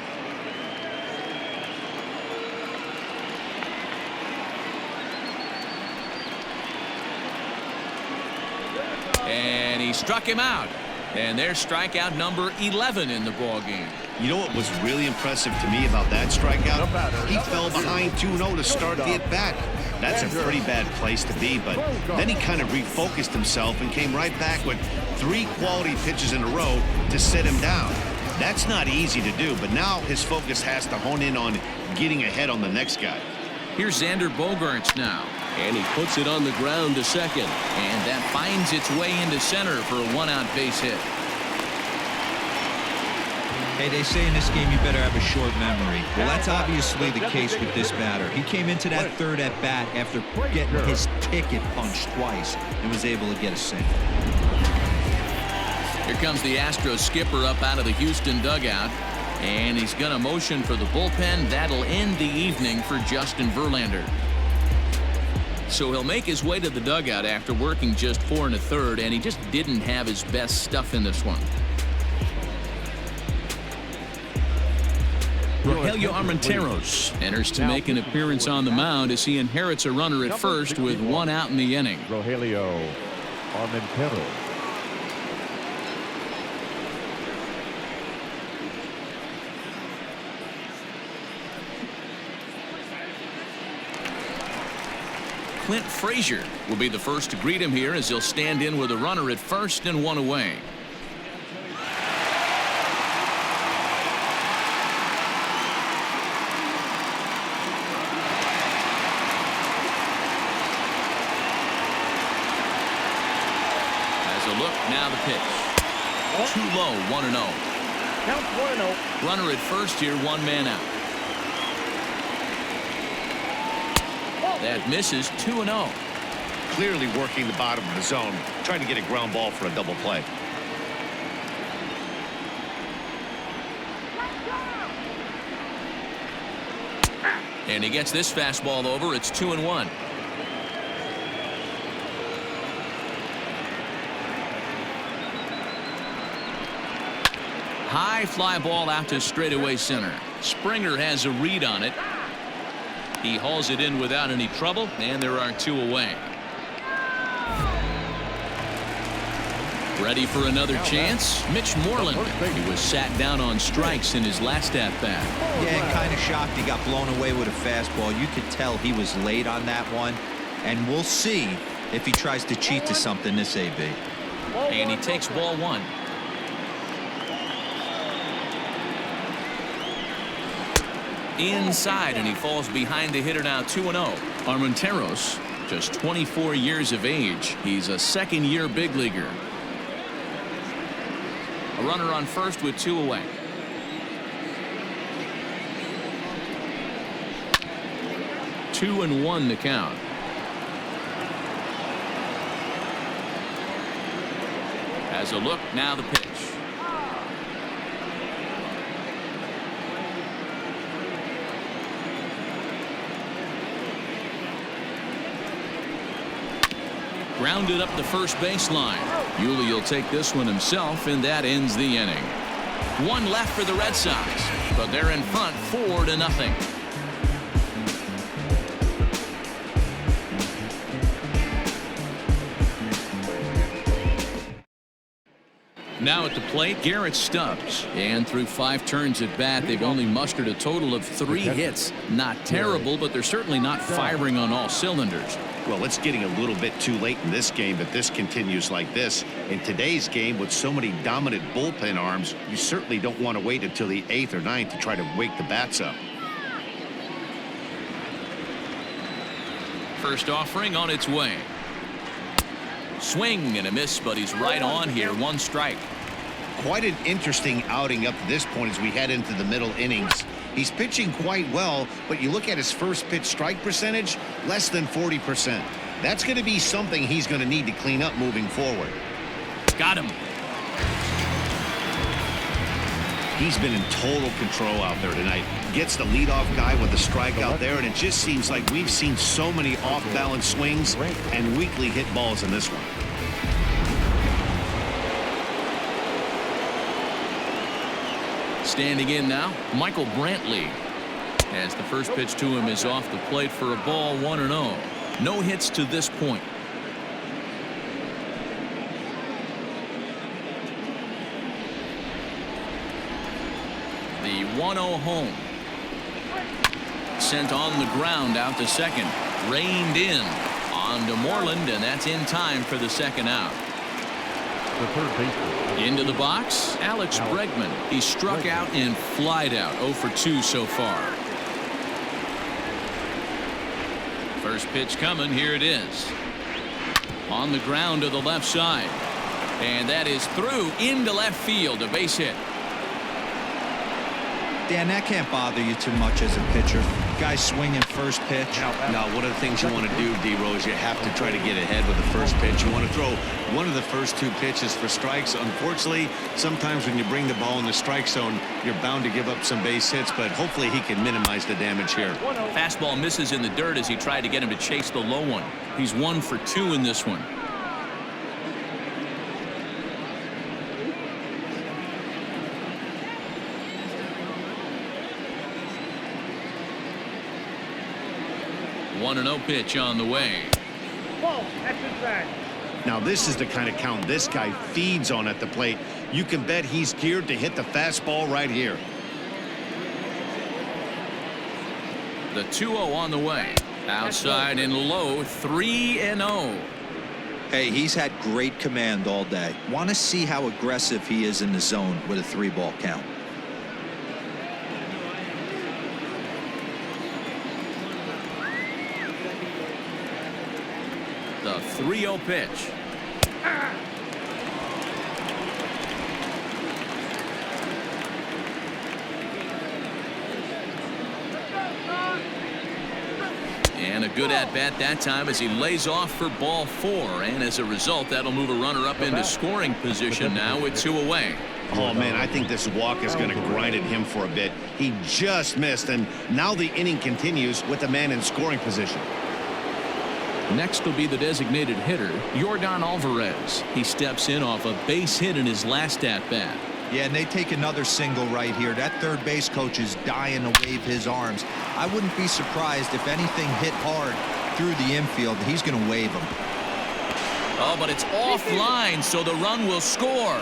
And he struck him out. And there's strikeout number 11 in the ball game. You know what was really impressive to me about that strikeout? He fell behind 2-0 to start the at-bat. That's a pretty bad place to be, but then he kind of refocused himself and came right back with 3 quality pitches in a row to sit him down. That's not easy to do, but now his focus has to hone in on getting ahead on the next guy. Here's Xander Bogaerts now, and he puts it on the ground to second, and that finds its way into center for a 1-out base hit. Hey, they say in this game you better have a short memory. Well, that's obviously the case with this batter. He came into that third at bat after getting his ticket punched twice and was able to get a single. Here comes the Astros skipper up out of the Houston dugout, and he's going to motion for the bullpen. That'll end the evening for Justin Verlander. So he'll make his way to the dugout after working just 4 1/3, and he just didn't have his best stuff in this one. Rogelio Armenteros enters to make an appearance on the mound as he inherits a runner at first with 1 out in the inning. Rogelio Armenteros. Clint Frazier will be the first to greet him here as he'll stand in with a runner at first and one away. As a look, now the pitch. Too low, 1-0. Count 1-0. Runner at first here, one man out. That misses, 2-0. Clearly working the bottom of the zone, trying to get a ground ball for a double play. And he gets this fastball over. It's 2-1. High fly ball out to straightaway center. Springer has a read on it. He hauls it in without any trouble, and there are two away. Ready for another chance? Mitch Moreland. He was sat down on strikes in his last at-bat. Yeah, and kind of shocked he got blown away with a fastball. You could tell he was late on that one, and we'll see if he tries to cheat to something this AB. And he takes ball one. Inside, and he falls behind the hitter now, 2-0. Armenteros, just 24 years of age. He's a second-year big leaguer. A runner on first with two away. Two and one to count. As a look, now the pitch. Grounded up the first baseline. Yuli will take this one himself, and that ends the inning. One left for the Red Sox, but they're in front 4-0. Now at the plate, Garrett Stubbs. And through 5 turns at bat, they've only mustered a total of 3 hits. Not terrible, but they're certainly not firing on all cylinders. Well, it's getting a little bit too late in this game if this continues like this. In today's game, with so many dominant bullpen arms, you certainly don't want to wait until the 8th or 9th to try to wake the bats up. First offering on its way. Swing and a miss, but he's right on here. 1 strike. Quite an interesting outing up to this point as we head into the middle innings. He's pitching quite well, but you look at his first pitch strike percentage, less than 40%. That's going to be something he's going to need to clean up moving forward. Got him. He's been in total control out there tonight. Gets the leadoff guy with the strikeout there, and it just seems like we've seen so many off-balance swings and weakly hit balls in this one. Standing in now, Michael Brantley. As the first pitch to him is off the plate for a ball, 1-0. No hits to this point. The 1-0 home. Sent on the ground out to second. Reined in on to Moreland, and that's in time for the second out. The third baseman. Into the box, Alex Bregman. He struck out and flied out. 0 for 2 so far. First pitch coming. Here it is. On the ground to the left side. And that is through into left field. A base hit. Dan, that can't bother you too much as a pitcher. Guy swinging first pitch. Now, one of the things you want to do, D-Rose, you have to try to get ahead with the first pitch. You want to throw one of the first 2 pitches for strikes. Unfortunately, sometimes when you bring the ball in the strike zone, you're bound to give up some base hits, but hopefully he can minimize the damage here. Fastball misses in the dirt as he tried to get him to chase the low one. He's 1 for 2 in this one. One 1-0 pitch on the way. Ball, that's inside. Now, this is the kind of count this guy feeds on at the plate. You can bet he's geared to hit the fastball right here. The 2-0 on the way. Outside and low, 3-0. Hey, he's had great command all day. Want to see how aggressive he is in the zone with a 3-ball count. The 3-0 pitch. And a good at-bat that time as he lays off for ball 4. And as a result, that'll move a runner up into scoring position now with 2 away. Oh, man, I think this walk is going to grind at him for a bit. He just missed, and now the inning continues with the man in scoring position. Next will be the designated hitter, Yordan Alvarez. He steps in off a base hit in his last at-bat. Yeah, and they take another single right here. That third base coach is dying to wave his arms. I wouldn't be surprised if anything hit hard through the infield. He's going to wave them. Oh, but it's offline, so the run will score.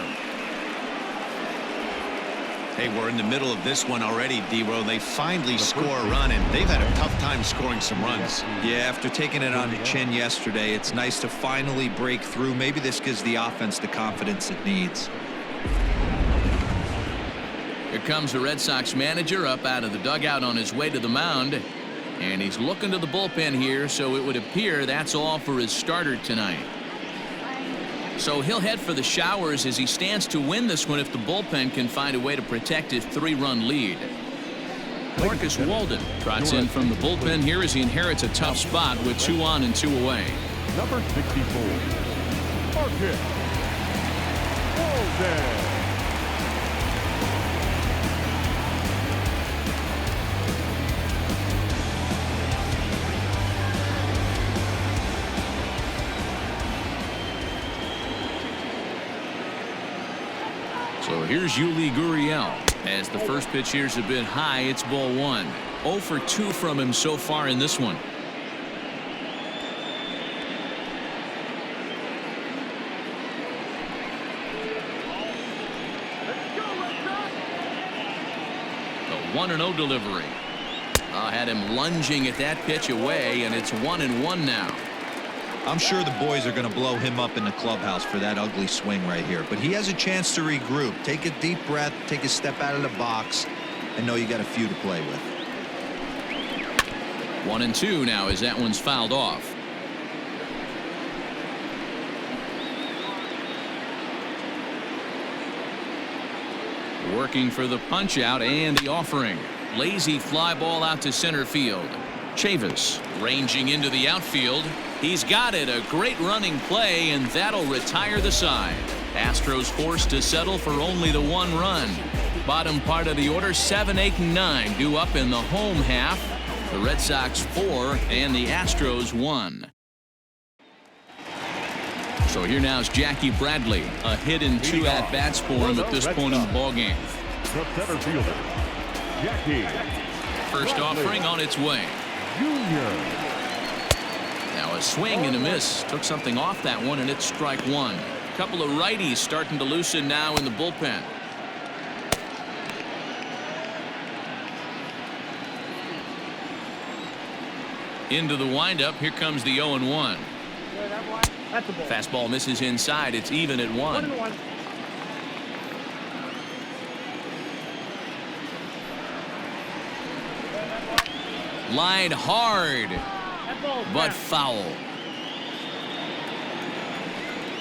Hey, we're in the middle of this one already, D-Row. They finally score a run, and they've had a tough time scoring some runs. Yeah, after taking it on the chin yesterday, it's nice to finally break through. Maybe this gives the offense the confidence it needs. Here comes the Red Sox manager up out of the dugout on his way to the mound. And he's looking to the bullpen here, so it would appear that's all for his starter tonight. So he'll head for the showers as he stands to win this one if the bullpen can find a way to protect his 3-run lead. Marcus Walden trots in from the bullpen here as he inherits a tough spot with 2 on and 2 away. Number 64. Marcus Walden. So here's Yuli Gurriel. As the first pitch here's a bit high, it's ball 1. 0 for 2 from him so far in this one. The 1-0 delivery. Had him lunging at that pitch away, and it's 1-1 now. I'm sure the boys are going to blow him up in the clubhouse for that ugly swing right here. But he has a chance to regroup. Take a deep breath, take a step out of the box, and know you got a few to play with. 1-2 now as that one's fouled off. Working for the punch out and the offering. Lazy fly ball out to center field. Chavis ranging into the outfield. He's got it. A great running play, and that'll retire the side. Astros forced to settle for only the 1 run. Bottom part of the order, 7, 8, and 9 due up in the home half. The Red Sox 4 and the Astros 1. So here now is Jackie Bradley. A hit in 2 at-bats for him at this point in the ballgame. The center fielder, Jackie. First offering on its way. Junior. Now a swing and a miss. Took something off that one, and it's strike 1. A couple of righties starting to loosen now in the bullpen. Into the windup. Here comes the 0-1. That's a ball. Fastball misses inside. It's even at 1. 1-1. Line hard, That ball's but back. foul.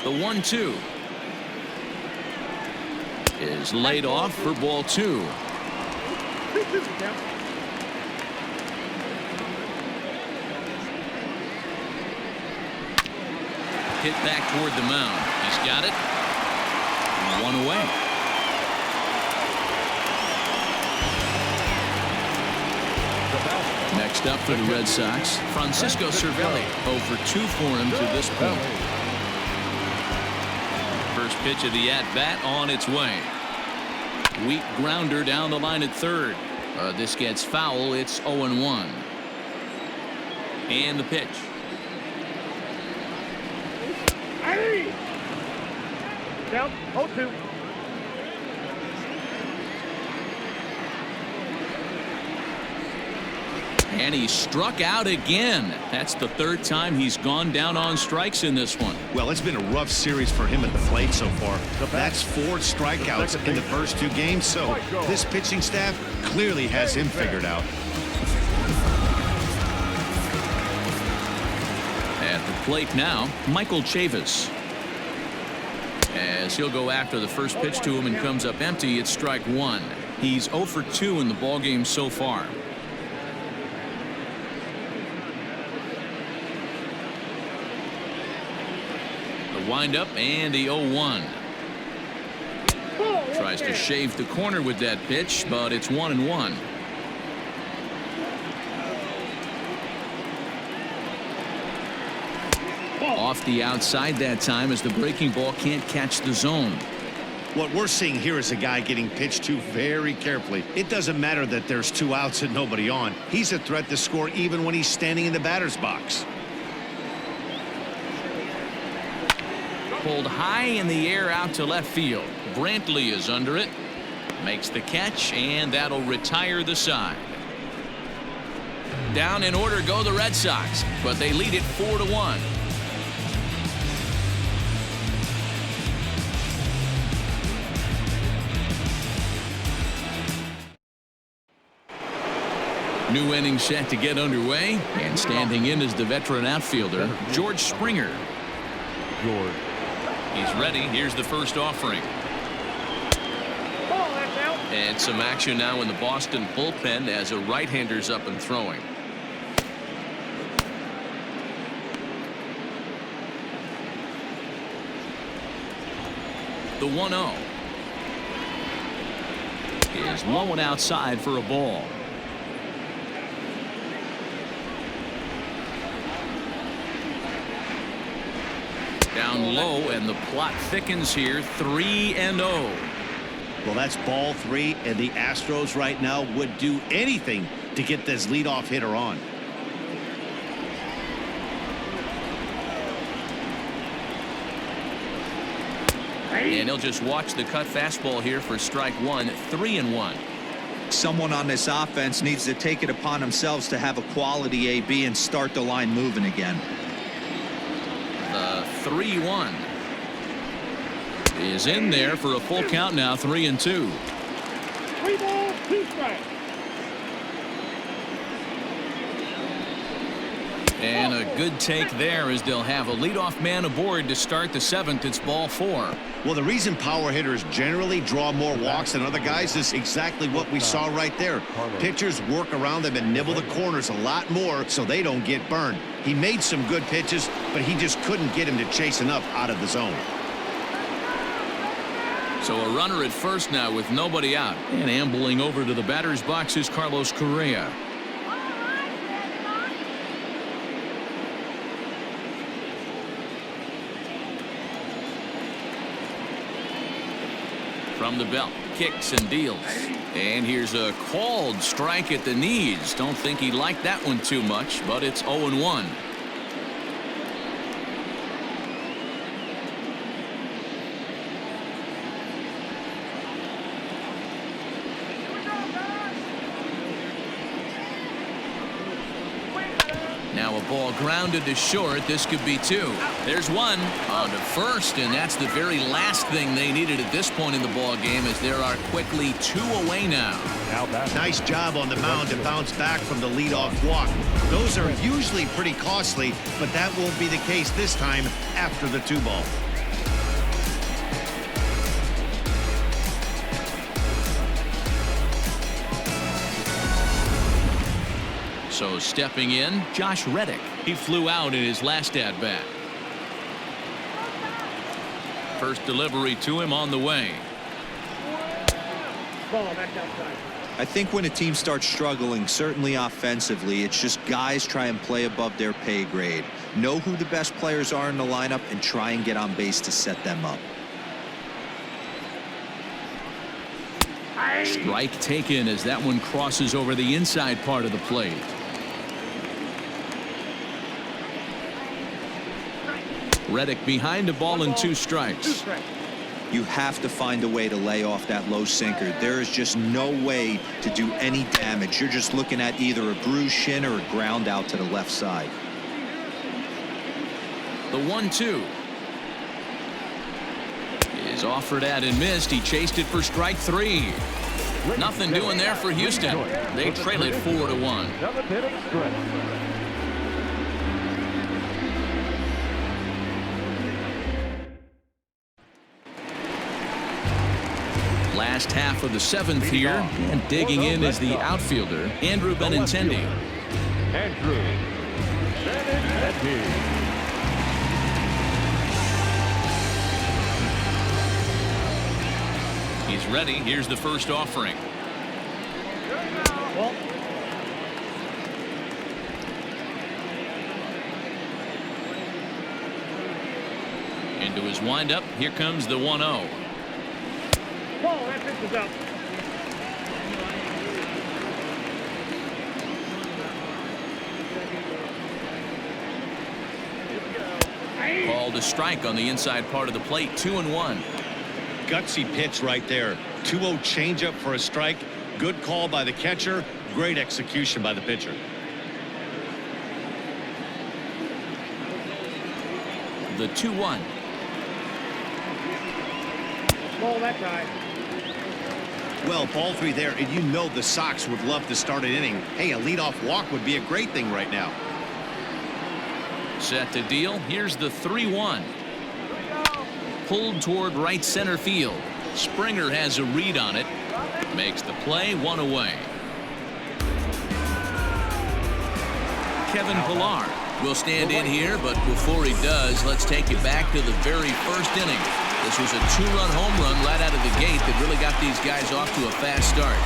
The 1-2 is laid off for ball 2. Hit back toward the mound. He's got it. 1 away. Next up for the Red Sox, Francisco Cervelli. 0 for 2 for him to this point. First pitch of the at-bat on its way. Weak grounder down the line at third. This gets foul. It's 0-1. And the pitch. Down 0-2. And he struck out again. That's the third time he's gone down on strikes in this one. Well, it's been a rough series for him at the plate so far. That's 4 strikeouts in the first 2 games, so this pitching staff clearly has him figured out. At the plate now, Michael Chavis. As he'll go after the first pitch to him and comes up empty, it's strike 1. He's 0 for 2 in the ballgame so far. The windup and the 0-1. Tries to shave the corner with that pitch, but it's 1-1. Off the outside that time as the breaking ball can't catch the zone. What we're seeing here is a guy getting pitched to very carefully. It doesn't matter that there's 2 outs and nobody on. He's a threat to score even when he's standing in the batter's box. Pulled high in the air out to left field. Brantley is under it. Makes the catch, and that'll retire the side. Down in order go the Red Sox, but they lead it 4-1. New inning set to get underway, and standing in is the veteran outfielder, George Springer. George. He's ready. Here's the first offering. And some action now in the Boston bullpen as a right-hander's up and throwing. The 1-0 is low and outside for a ball. Down low, and the plot thickens here. 3-0. Well, that's ball 3, and the Astros right now would do anything to get this leadoff hitter on. And he'll just watch the cut fastball here for strike 1. 3-1. Someone on this offense needs to take it upon themselves to have a quality AB and start the line moving again. The 3-1 is in there for a full count now. 3-2. 3 balls, 2 strikes. And a good take there as they'll have a leadoff man aboard to start the 7th. It's ball 4. Well, the reason power hitters generally draw more walks than other guys is exactly what we saw right there. Pitchers work around them and nibble the corners a lot more so they don't get burned. He made some good pitches, but he just couldn't get him to chase enough out of the zone. So a runner at first now with nobody out, and ambling over to the batter's box is Carlos Correa. From the belt, kicks and deals. And here's a called strike at the knees. Don't think he liked that one too much, but it's 0-1. Now a ball grounded to short. This could be 2. There's 1 on to first, and that's the very last thing they needed at this point in the ball game, as there are quickly 2 away now. Nice job on the mound to bounce back from the leadoff walk. Those are usually pretty costly, but that won't be the case this time after the 2-ball. So stepping in, Josh Reddick. He flew out in his last at-bat. First delivery to him on the way. Ball back outside. I think when a team starts struggling, certainly offensively, it's just guys try and play above their pay grade. Know who the best players are in the lineup and try and get on base to set them up. Strike taken as that one crosses over the inside part of the plate. Reddick behind a ball and 2 strikes. You have to find a way to lay off that low sinker. There is just no way to do any damage. You're just looking at either a bruised shin or a ground out to the left side. The 1-2 is offered at and missed. He chased it for strike 3. Nothing doing there for Houston. They trail it 4-1. Last half of the 7th here, and digging in is the outfielder, Andrew Benintendi. Andrew Benintendi. He's ready. Here's the first offering. Into his windup. Here comes the 1-0. Ball, that pitch is up. Called a strike on the inside part of the plate. 2-1. Gutsy pitch right there. 2-0 changeup for a strike. Good call by the catcher. Great execution by the pitcher. The 2-1. Ball that time. Well, ball 3 there, and you know the Sox would love to start an inning. Hey, a leadoff walk would be a great thing right now. Set to deal. Here's the 3-1. Pulled toward right center field. Springer has a read on it. Makes the play. 1 away. Kevin Pillar will stand in here, but before he does, let's take you back to the very first inning. This was a 2-run home run right out of the gate that really got these guys off to a fast start.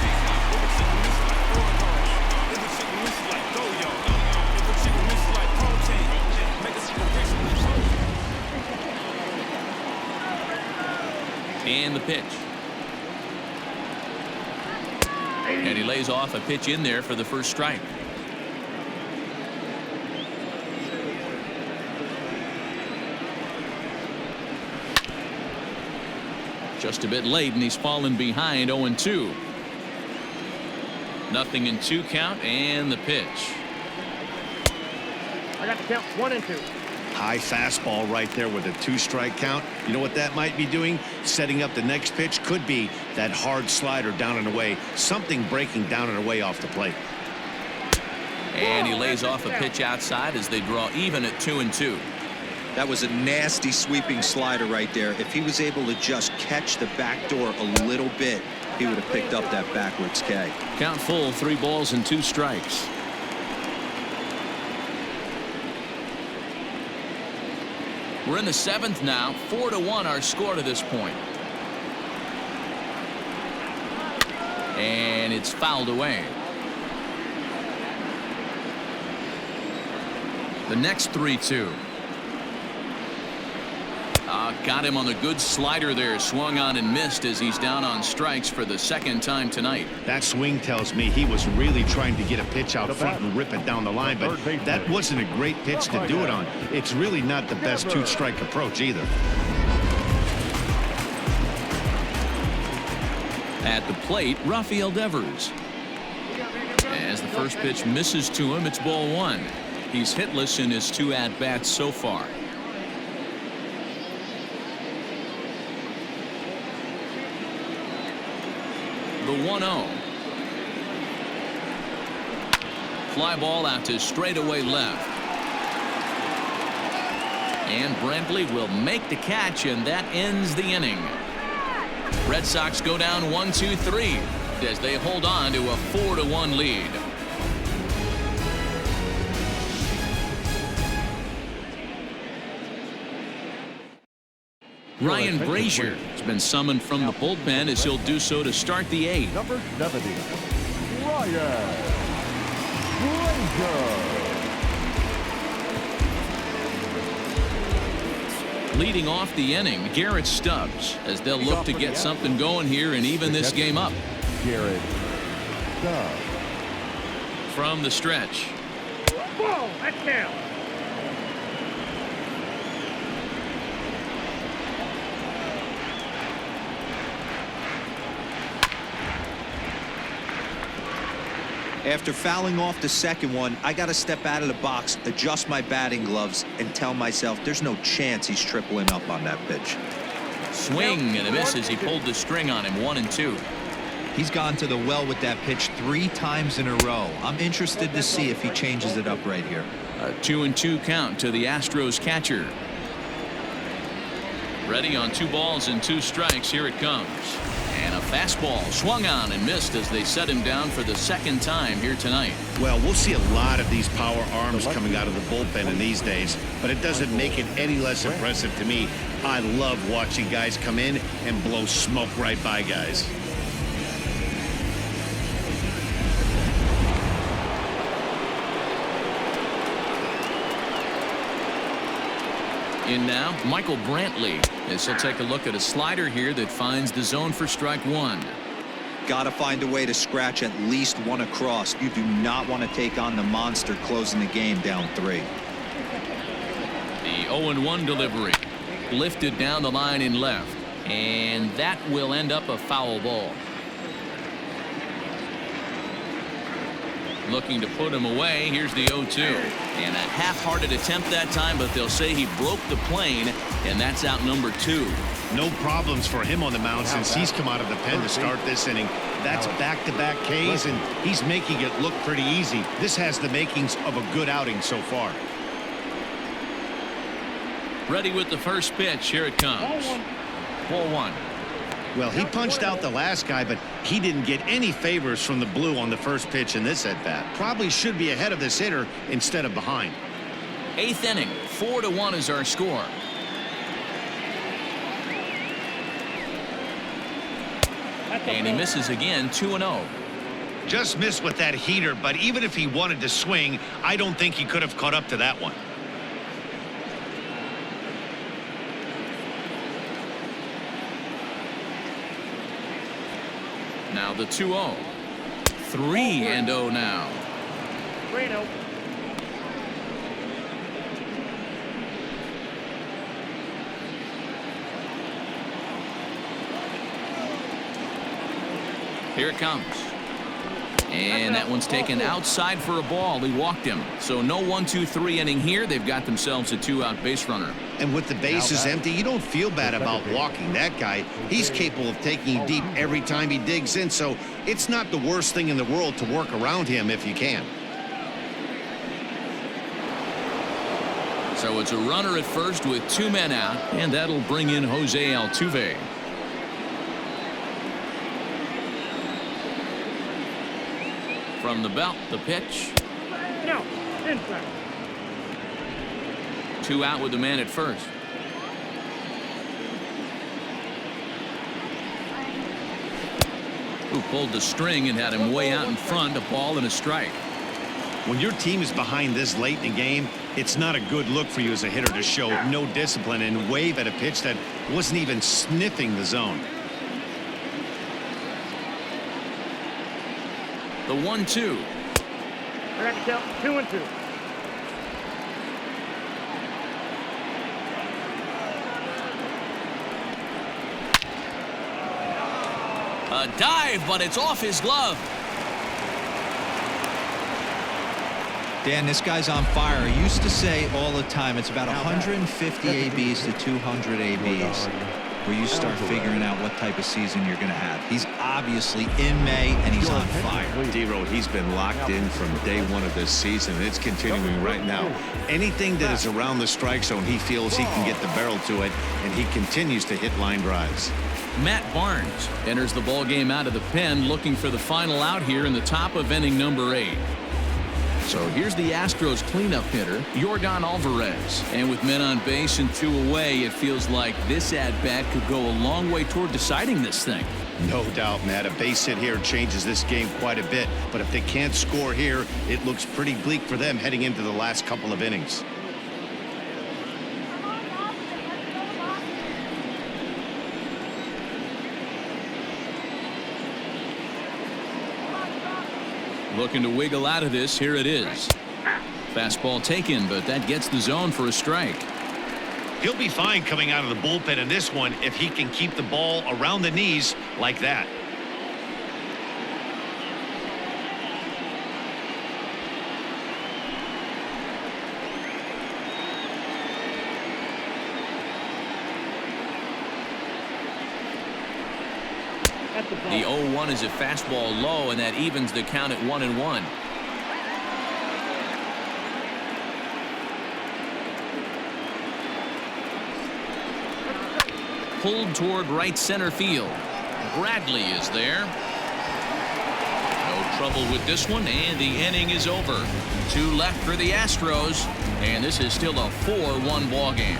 And the pitch. And he lays off a pitch in there for the first strike. Just a bit late, and he's fallen behind. 0-2. Nothing in 2 count, and the pitch. I got the count 1-2. High fastball right there with a 2-strike count. You know what that might be doing? Setting up the next pitch. Could be that hard slider down and away. Something breaking down and away off the plate. And he lays off a pitch outside as they draw even at 2-2. That was a nasty sweeping slider right there. If he was able to just catch the back door a little bit, he would have picked up that backwards K. Count full, 3 balls and 2 strikes. We're in the 7th now. 4-1 our score to this point. And it's fouled away. The next 3-2. Got him on the good slider there. Swung on and missed as he's down on strikes for the 2nd time tonight. That swing tells me he was really trying to get a pitch out front and rip it down the line, but that wasn't a great pitch to do it on. It's really not the best 2-strike approach either. At the plate, Rafael Devers. As the first pitch misses to him, it's ball 1. He's hitless in his 2 at-bats so far. The 1-0. Fly ball out to straightaway left. And Brentley will make the catch, and that ends the inning. Red Sox go down 1-2-3 as they hold on to a 4-1 lead. Ryan Brazier has been summoned from the bullpen as he'll do so to start the 8th. Number 70, Ryan Brazier. Leading off the inning, Garrett Stubbs, as they'll look to get something going here and even this game up. Garrett Stubbs. From the stretch. Ball, that's down. After fouling off the second one, I got to step out of the box, adjust my batting gloves, and tell myself there's no chance he's tripling up on that pitch. Swing and a miss as he pulled the string on him. 1-2. He's gone to the well with that pitch 3 times in a row. I'm interested to see if he changes it up right here. A 2-2 count to the Astros catcher. Ready on 2 balls and 2 strikes. Here it comes. And a fastball swung on and missed as they set him down for the second time here tonight. Well, we'll see a lot of these power arms coming out of the bullpen in these days, but it doesn't make it any less impressive to me. I love watching guys come in and blow smoke right by guys. In now, Michael Brantley, as he'll take a look at a slider here that finds the zone for strike 1. Got to find a way to scratch at least 1 across. You do not want to take on the monster closing the game down 3. The 0-1 delivery. Lifted down the line in left. And that will end up a foul ball. Looking to put him away. Here's the 0-2. And a half-hearted attempt that time, but they'll say he broke the plane, and that's out number 2. No problems for him on the mound since he's come out of the pen to start this inning. That's back-to-back Ks, and he's making it look pretty easy. This has the makings of a good outing so far. Ready with the first pitch. Here it comes. Ball 1. Well, he punched out the last guy, but he didn't get any favors from the blue on the first pitch in this at-bat. Probably should be ahead of this hitter instead of behind. 8th inning. 4-1 is our score. And he misses again. 2-0. Just missed with that heater, but even if he wanted to swing, I don't think he could have caught up to that one. Now the 2-0. 3-0 now. 3-0. Here it comes. And that one's taken outside for a ball. He walked him. So no 1-2-3 inning here. They've got themselves a 2-out base runner. And with the bases empty, you don't feel bad about walking that guy. He's capable of taking you deep every time he digs in, so it's not the worst thing in the world to work around him if you can. So it's a runner at first with 2 men out, and that'll bring in Jose Altuve. From the belt, the pitch. No, inside. 2 out with the man at first. Who pulled the string and had him way out in front. A ball and a strike. When your team is behind this late in the game, it's not a good look for you as a hitter to show no discipline and wave at a pitch that wasn't even sniffing the zone. The 1-2. I got to count 2-2. A dive, but it's off his glove. Dan, this guy's on fire. I used to say all the time it's about 150 ABs to 200 ABs where you start figuring out what type of season you're going to have. He's obviously in May, and he's on fire. D-Road, he's been locked in from day 1 of this season, and it's continuing right now. Anything that is around the strike zone, he feels he can get the barrel to it, and he continues to hit line drives. Matt Barnes enters the ball game out of the pen, looking for the final out here in the top of inning number 8. So here's the Astros cleanup hitter, Yordan Alvarez. And with men on base and 2 away, it feels like this at-bat could go a long way toward deciding this thing. No doubt, Matt. A base hit here changes this game quite a bit. But if they can't score here, it looks pretty bleak for them heading into the last couple of innings. Looking to wiggle out of this. Here it is. Fastball taken, but that gets the zone for a strike. He'll be fine coming out of the bullpen in this one if he can keep the ball around the knees like that. The 0-1 is a fastball low, and that evens the count at 1-1. Pulled toward right center field. Bradley is there. No trouble with this one, and the inning is over. 2 left for the Astros, and this is still a 4-1 ball game.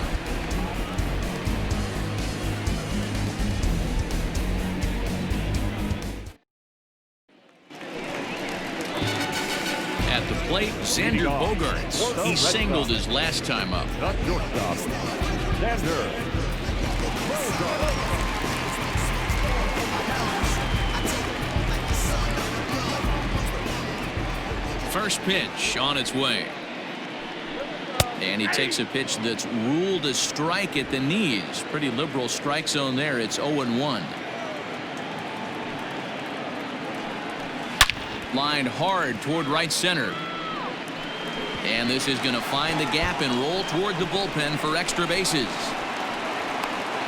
At the plate, Xander Bogaerts. He singled his last time up. Not shortstop. Xander. First pitch on its way. And he takes a pitch that's ruled a strike at the knees. Pretty liberal strike zone there. It's 0-1. Lined hard toward right center. And this is going to find the gap and roll toward the bullpen for extra bases.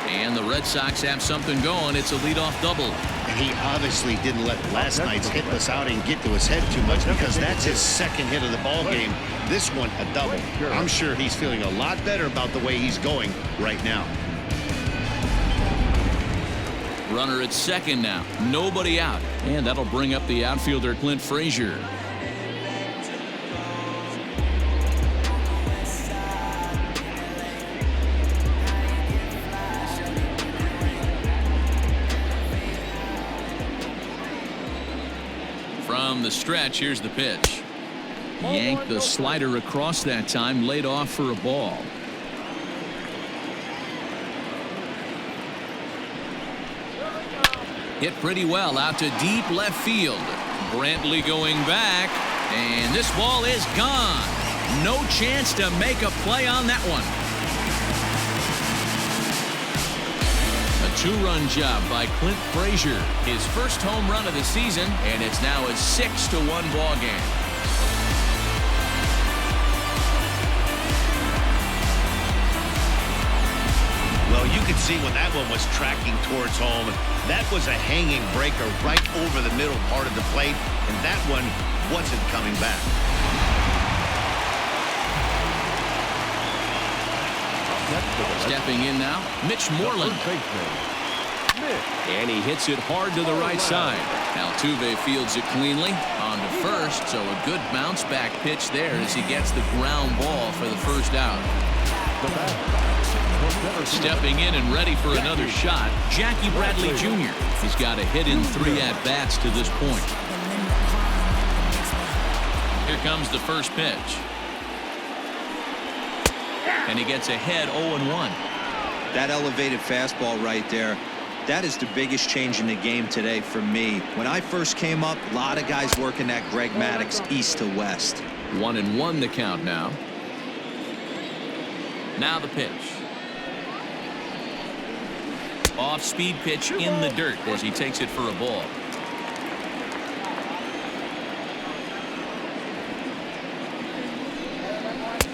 And the Red Sox have something going. It's a leadoff double. And he obviously didn't let last night's hitless outing get to his head too much, because that's his second hit of the ball game. This one a double. I'm sure he's feeling a lot better about the way he's going right now. Runner at second now. Nobody out. And that'll bring up the outfielder Clint Frazier. From the stretch, here's the pitch. Yanked the slider across that time, laid off for a ball. Hit pretty well out to deep left field. Brantley going back, and this ball is gone. No chance to make a play on that one. A 2-run job by Clint Frazier. His first home run of the season, and it's now a 6-1 ball game. Well, you could see when that one was tracking towards home. That was a hanging breaker right over the middle part of the plate, and that one wasn't coming back. Stepping in now, Mitch Moreland. And he hits it hard to the right side. Altuve fields it cleanly on to first, so a good bounce back pitch there as he gets the ground ball for the first out. Stepping in and ready for another shot, Jackie Bradley Jr. He's got a hit in 3 at-bats to this point. Here comes the first pitch. And he gets ahead 0-1. That elevated fastball right there, that is the biggest change in the game today for me. When I first came up, a lot of guys working that Greg Maddux east to west. 1-1 the count now. Now the pitch. Off-speed pitch in the dirt as he takes it for a ball.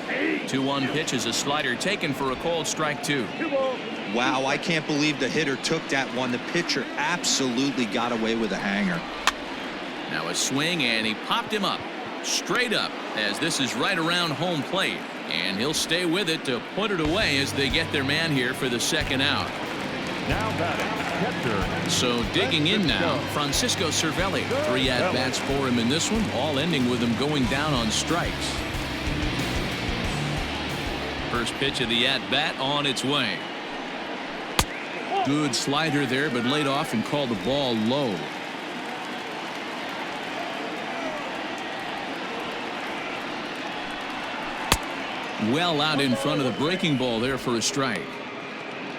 The 2-1 pitch is a slider taken for a called strike 2. Wow, I can't believe the hitter took that one. The pitcher absolutely got away with a hanger. Now a swing, and he popped him up. Straight up, as this is right around home plate. And he'll stay with it to put it away as they get their man here for the second out. Now batting, catcher. So digging in now, Francisco Cervelli. 3 at-bats for him in this one, all ending with him going down on strikes. First pitch of the at-bat on its way. Good slider there, but laid off and called the ball low. Well out in front of the breaking ball there for a strike.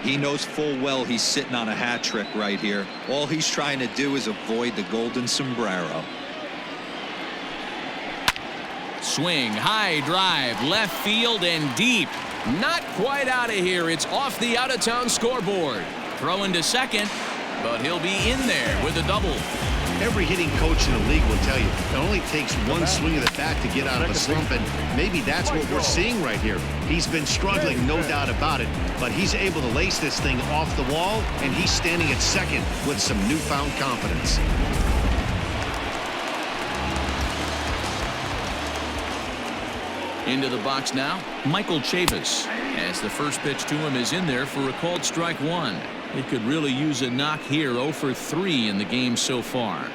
He knows full well he's sitting on a hat trick right here. All he's trying to do is avoid the golden sombrero. Swing, high drive, left field and deep. Not quite out of here. It's off the out-of-town scoreboard. Throw into second, but he'll be in there with a double. Every hitting coach in the league will tell you it only takes one swing of the bat to get out of a slump, and maybe that's what we're seeing right here. He's been struggling, no doubt about it, but he's able to lace this thing off the wall, and he's standing at second with some newfound confidence. Into the box now, Michael Chavis, as the first pitch to him is in there for a called strike one. He could really use a knock here. 0 for 3 in the game so far.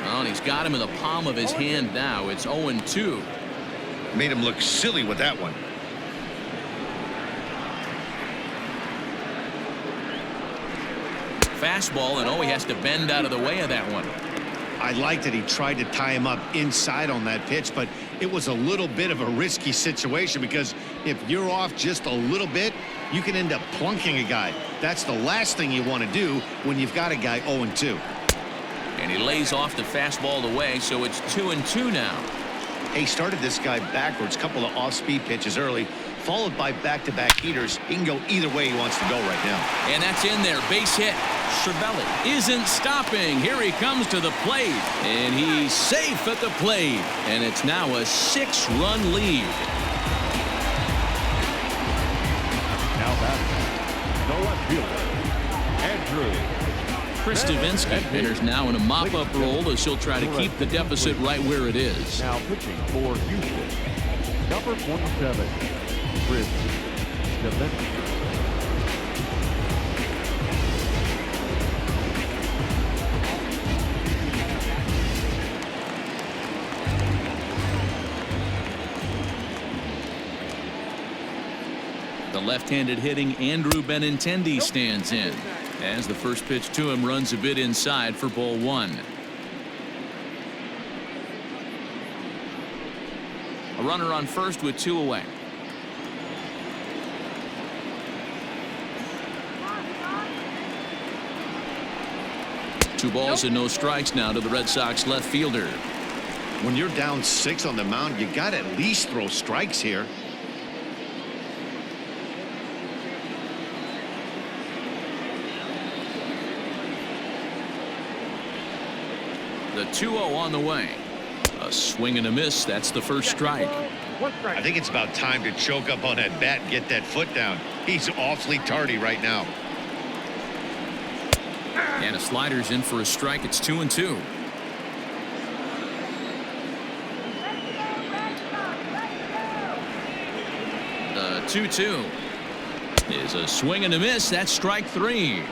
Well, and he's got him in the palm of his hand now. It's 0-2. Made him look silly with that one. Fastball, and he has to bend out of the way of that one. I liked that he tried to tie him up inside on that pitch, but it was a little bit of a risky situation because if you're off just a little bit, you can end up plunking a guy. That's the last thing you want to do when you've got a guy 0-2. And he lays off the fastball away, so it's 2-2 now. He started this guy backwards, couple of off-speed pitches early, followed by back-to-back heaters. He can go either way he wants to go right now. And that's in there. Base hit. Cervelli isn't stopping. Here he comes to the plate. And he's safe at the plate. And it's now a 6-run lead. Now batting, the left fielder, Andrew. Chris Stavinsky enters now in a mop-up role as he'll try to keep the deficit right where it is. Now pitching for Houston, number 27, Chris Stavinsky. The left-handed hitting Andrew Benintendi stands in as the first pitch to him runs a bit inside for ball one. A runner on first with 2 away. Two balls and no strikes now to the Red Sox left fielder. When you're down 6 on the mound, you got to at least throw strikes here. The 2-0 on the way. A swing and a miss. That's the first strike. I think it's about time to choke up on that bat and get that foot down. He's awfully tardy right now. And a slider's in for a strike. It's 2-2. The 2-2 is a swing and a miss. That's strike 3.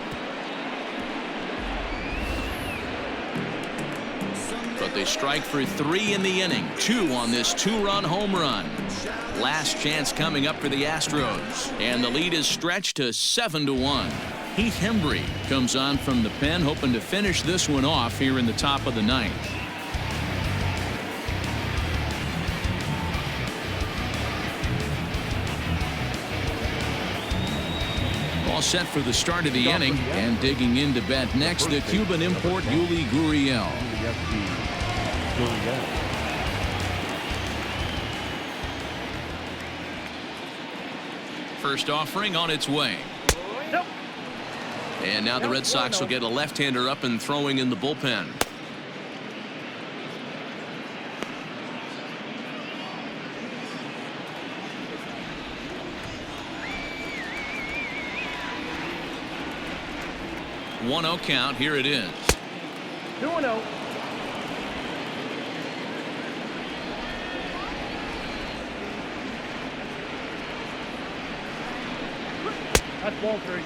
But they strike for 3 in the inning. 2 on this 2-run home run. Last chance coming up for the Astros. And the lead is stretched to 7-1. Heath Hembree comes on from the pen, hoping to finish this one off here in the top of the 9th. All set for the start of the inning, and digging into bat next, the Cuban import Yuli Gurriel. First offering on its way. And now the Red Sox will get a left-hander up and throwing in the bullpen. One 0 count. Here it is. 2-0. That's ball 3.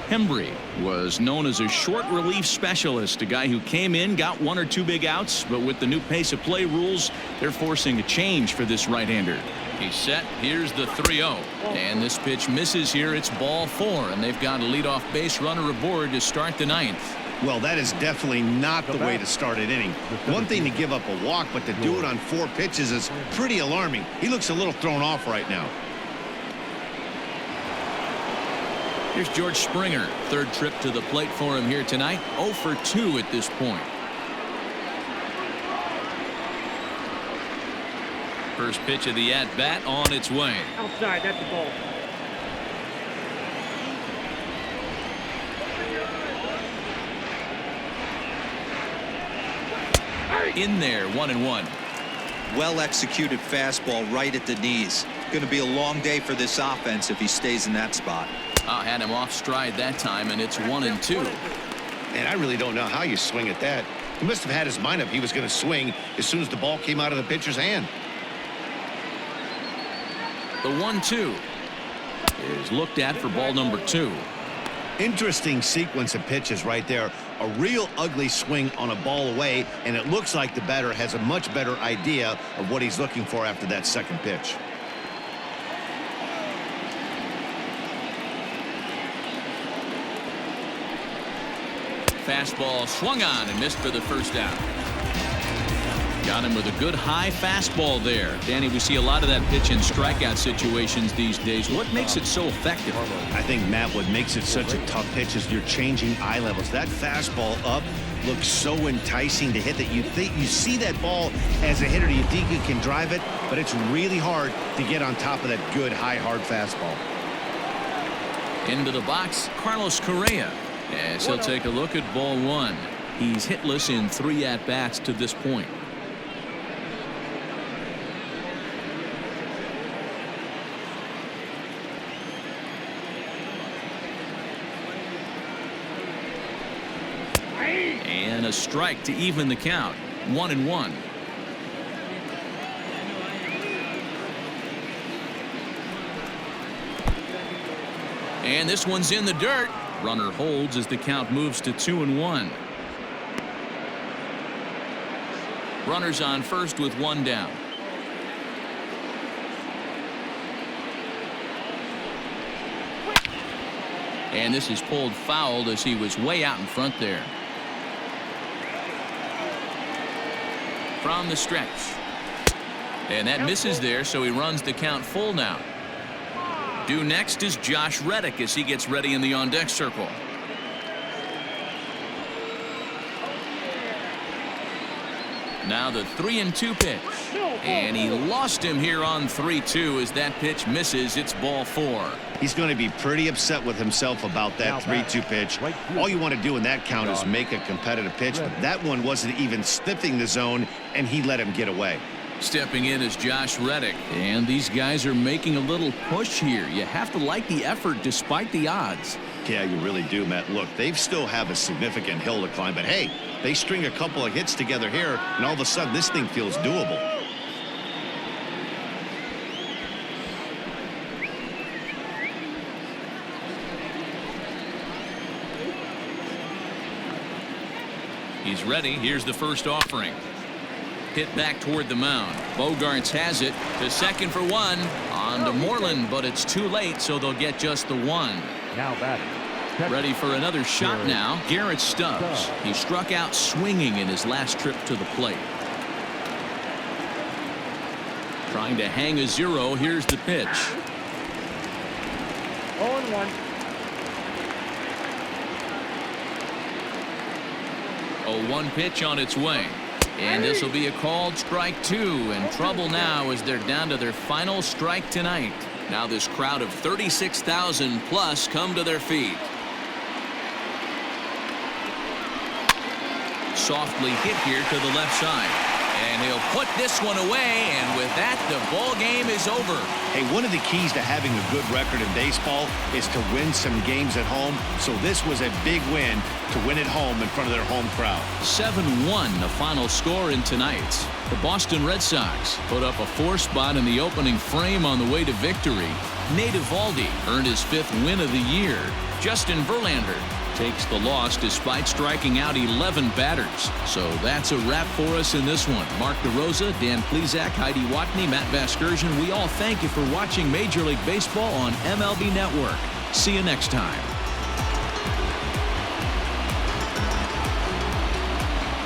Hembree was known as a short relief specialist, a guy who came in, got 1 or 2 big outs, but with the new pace of play rules, they're forcing a change for this right-hander. He's set. Here's the 3-0. And this pitch misses here. It's ball 4, and they've got a leadoff base runner aboard to start the 9th. Well, that is definitely not the way to start an inning. One thing to give up a walk, but to do it on 4 pitches is pretty alarming. He looks a little thrown off right now. Here's George Springer. 3rd trip to the plate for him here tonight. 0 for 2 at this point. First pitch of the at-bat on its way. Outside, that's the ball. In there, 1-1. Well executed fastball right at the knees. Going to be a long day for this offense if he stays in that spot. Had him off stride that time, and it's 1-2. And I really don't know how you swing at that. He must have had his mind up he was going to swing as soon as the ball came out of the pitcher's hand. The 1-2 is looked at for ball number 2. Interesting sequence of pitches right there. A real ugly swing on a ball away, and it looks like the batter has a much better idea of what he's looking for after that second pitch. Fastball swung on and missed for the first down. Got him with a good high fastball there. Danny, we see a lot of that pitch in strikeout situations these days. What makes it so effective? I think, Matt, what makes it such a tough pitch is you're changing eye levels. That fastball up looks so enticing to hit that you think you see that ball as a hitter. You think you can drive it, but it's really hard to get on top of that good high hard fastball. Into the box, Carlos Correa. As he'll take a look at ball 1. He's hitless in 3 at-bats to this point. And a strike to even the count. 1-1. And this one's in the dirt. Runner holds as the count moves to 2-1. Runners on first with 1 down. And this is pulled foul as he was way out in front there. From the stretch. And that misses there, so he runs the count full now. Due next is Josh Reddick as he gets ready in the on-deck circle. Now the 3-2 pitch. And he lost him here on 3-2 as that pitch misses. It's ball 4. He's going to be pretty upset with himself about that 3-2 pitch. All you want to do in that count is make a competitive pitch, but that one wasn't even sniffing the zone, and he let him get away. Stepping in is Josh Reddick, and these guys are making a little push here. You have to like the effort despite the odds. Yeah, you really do, Matt. Look, they still have a significant hill to climb, but hey, they string a couple of hits together here, and all of a sudden this thing feels doable. He's ready. Here's the first offering. Hit back toward the mound. Bogarts has it to second for 1. On to Moreland, but it's too late, so they'll get just the 1. Now batting. Ready for another shot now. Garrett Stubbs. He struck out swinging in his last trip to the plate. Trying to hang a 0. Here's the pitch. 0-1. 0-1 pitch on its way. And this will be a called strike 2. In trouble now as they're down to their final strike tonight. Now this crowd of 36,000 plus come to their feet. Softly hit here to the left side. And he'll put this one away, and with that, the ball game is over. Hey, one of the keys to having a good record in baseball is to win some games at home. So this was a big win to win at home in front of their home crowd. 7-1 the final score in tonight's. The Boston Red Sox put up a 4 spot in the opening frame on the way to victory. Nate Eovaldi earned his 5th win of the year. Justin Verlander takes the loss despite striking out 11 batters. So that's a wrap for us in this one. Mark DeRosa, Dan Plesac, Heidi Watney, Matt Vasgersian, we all thank you for watching Major League Baseball on MLB Network. See you next time.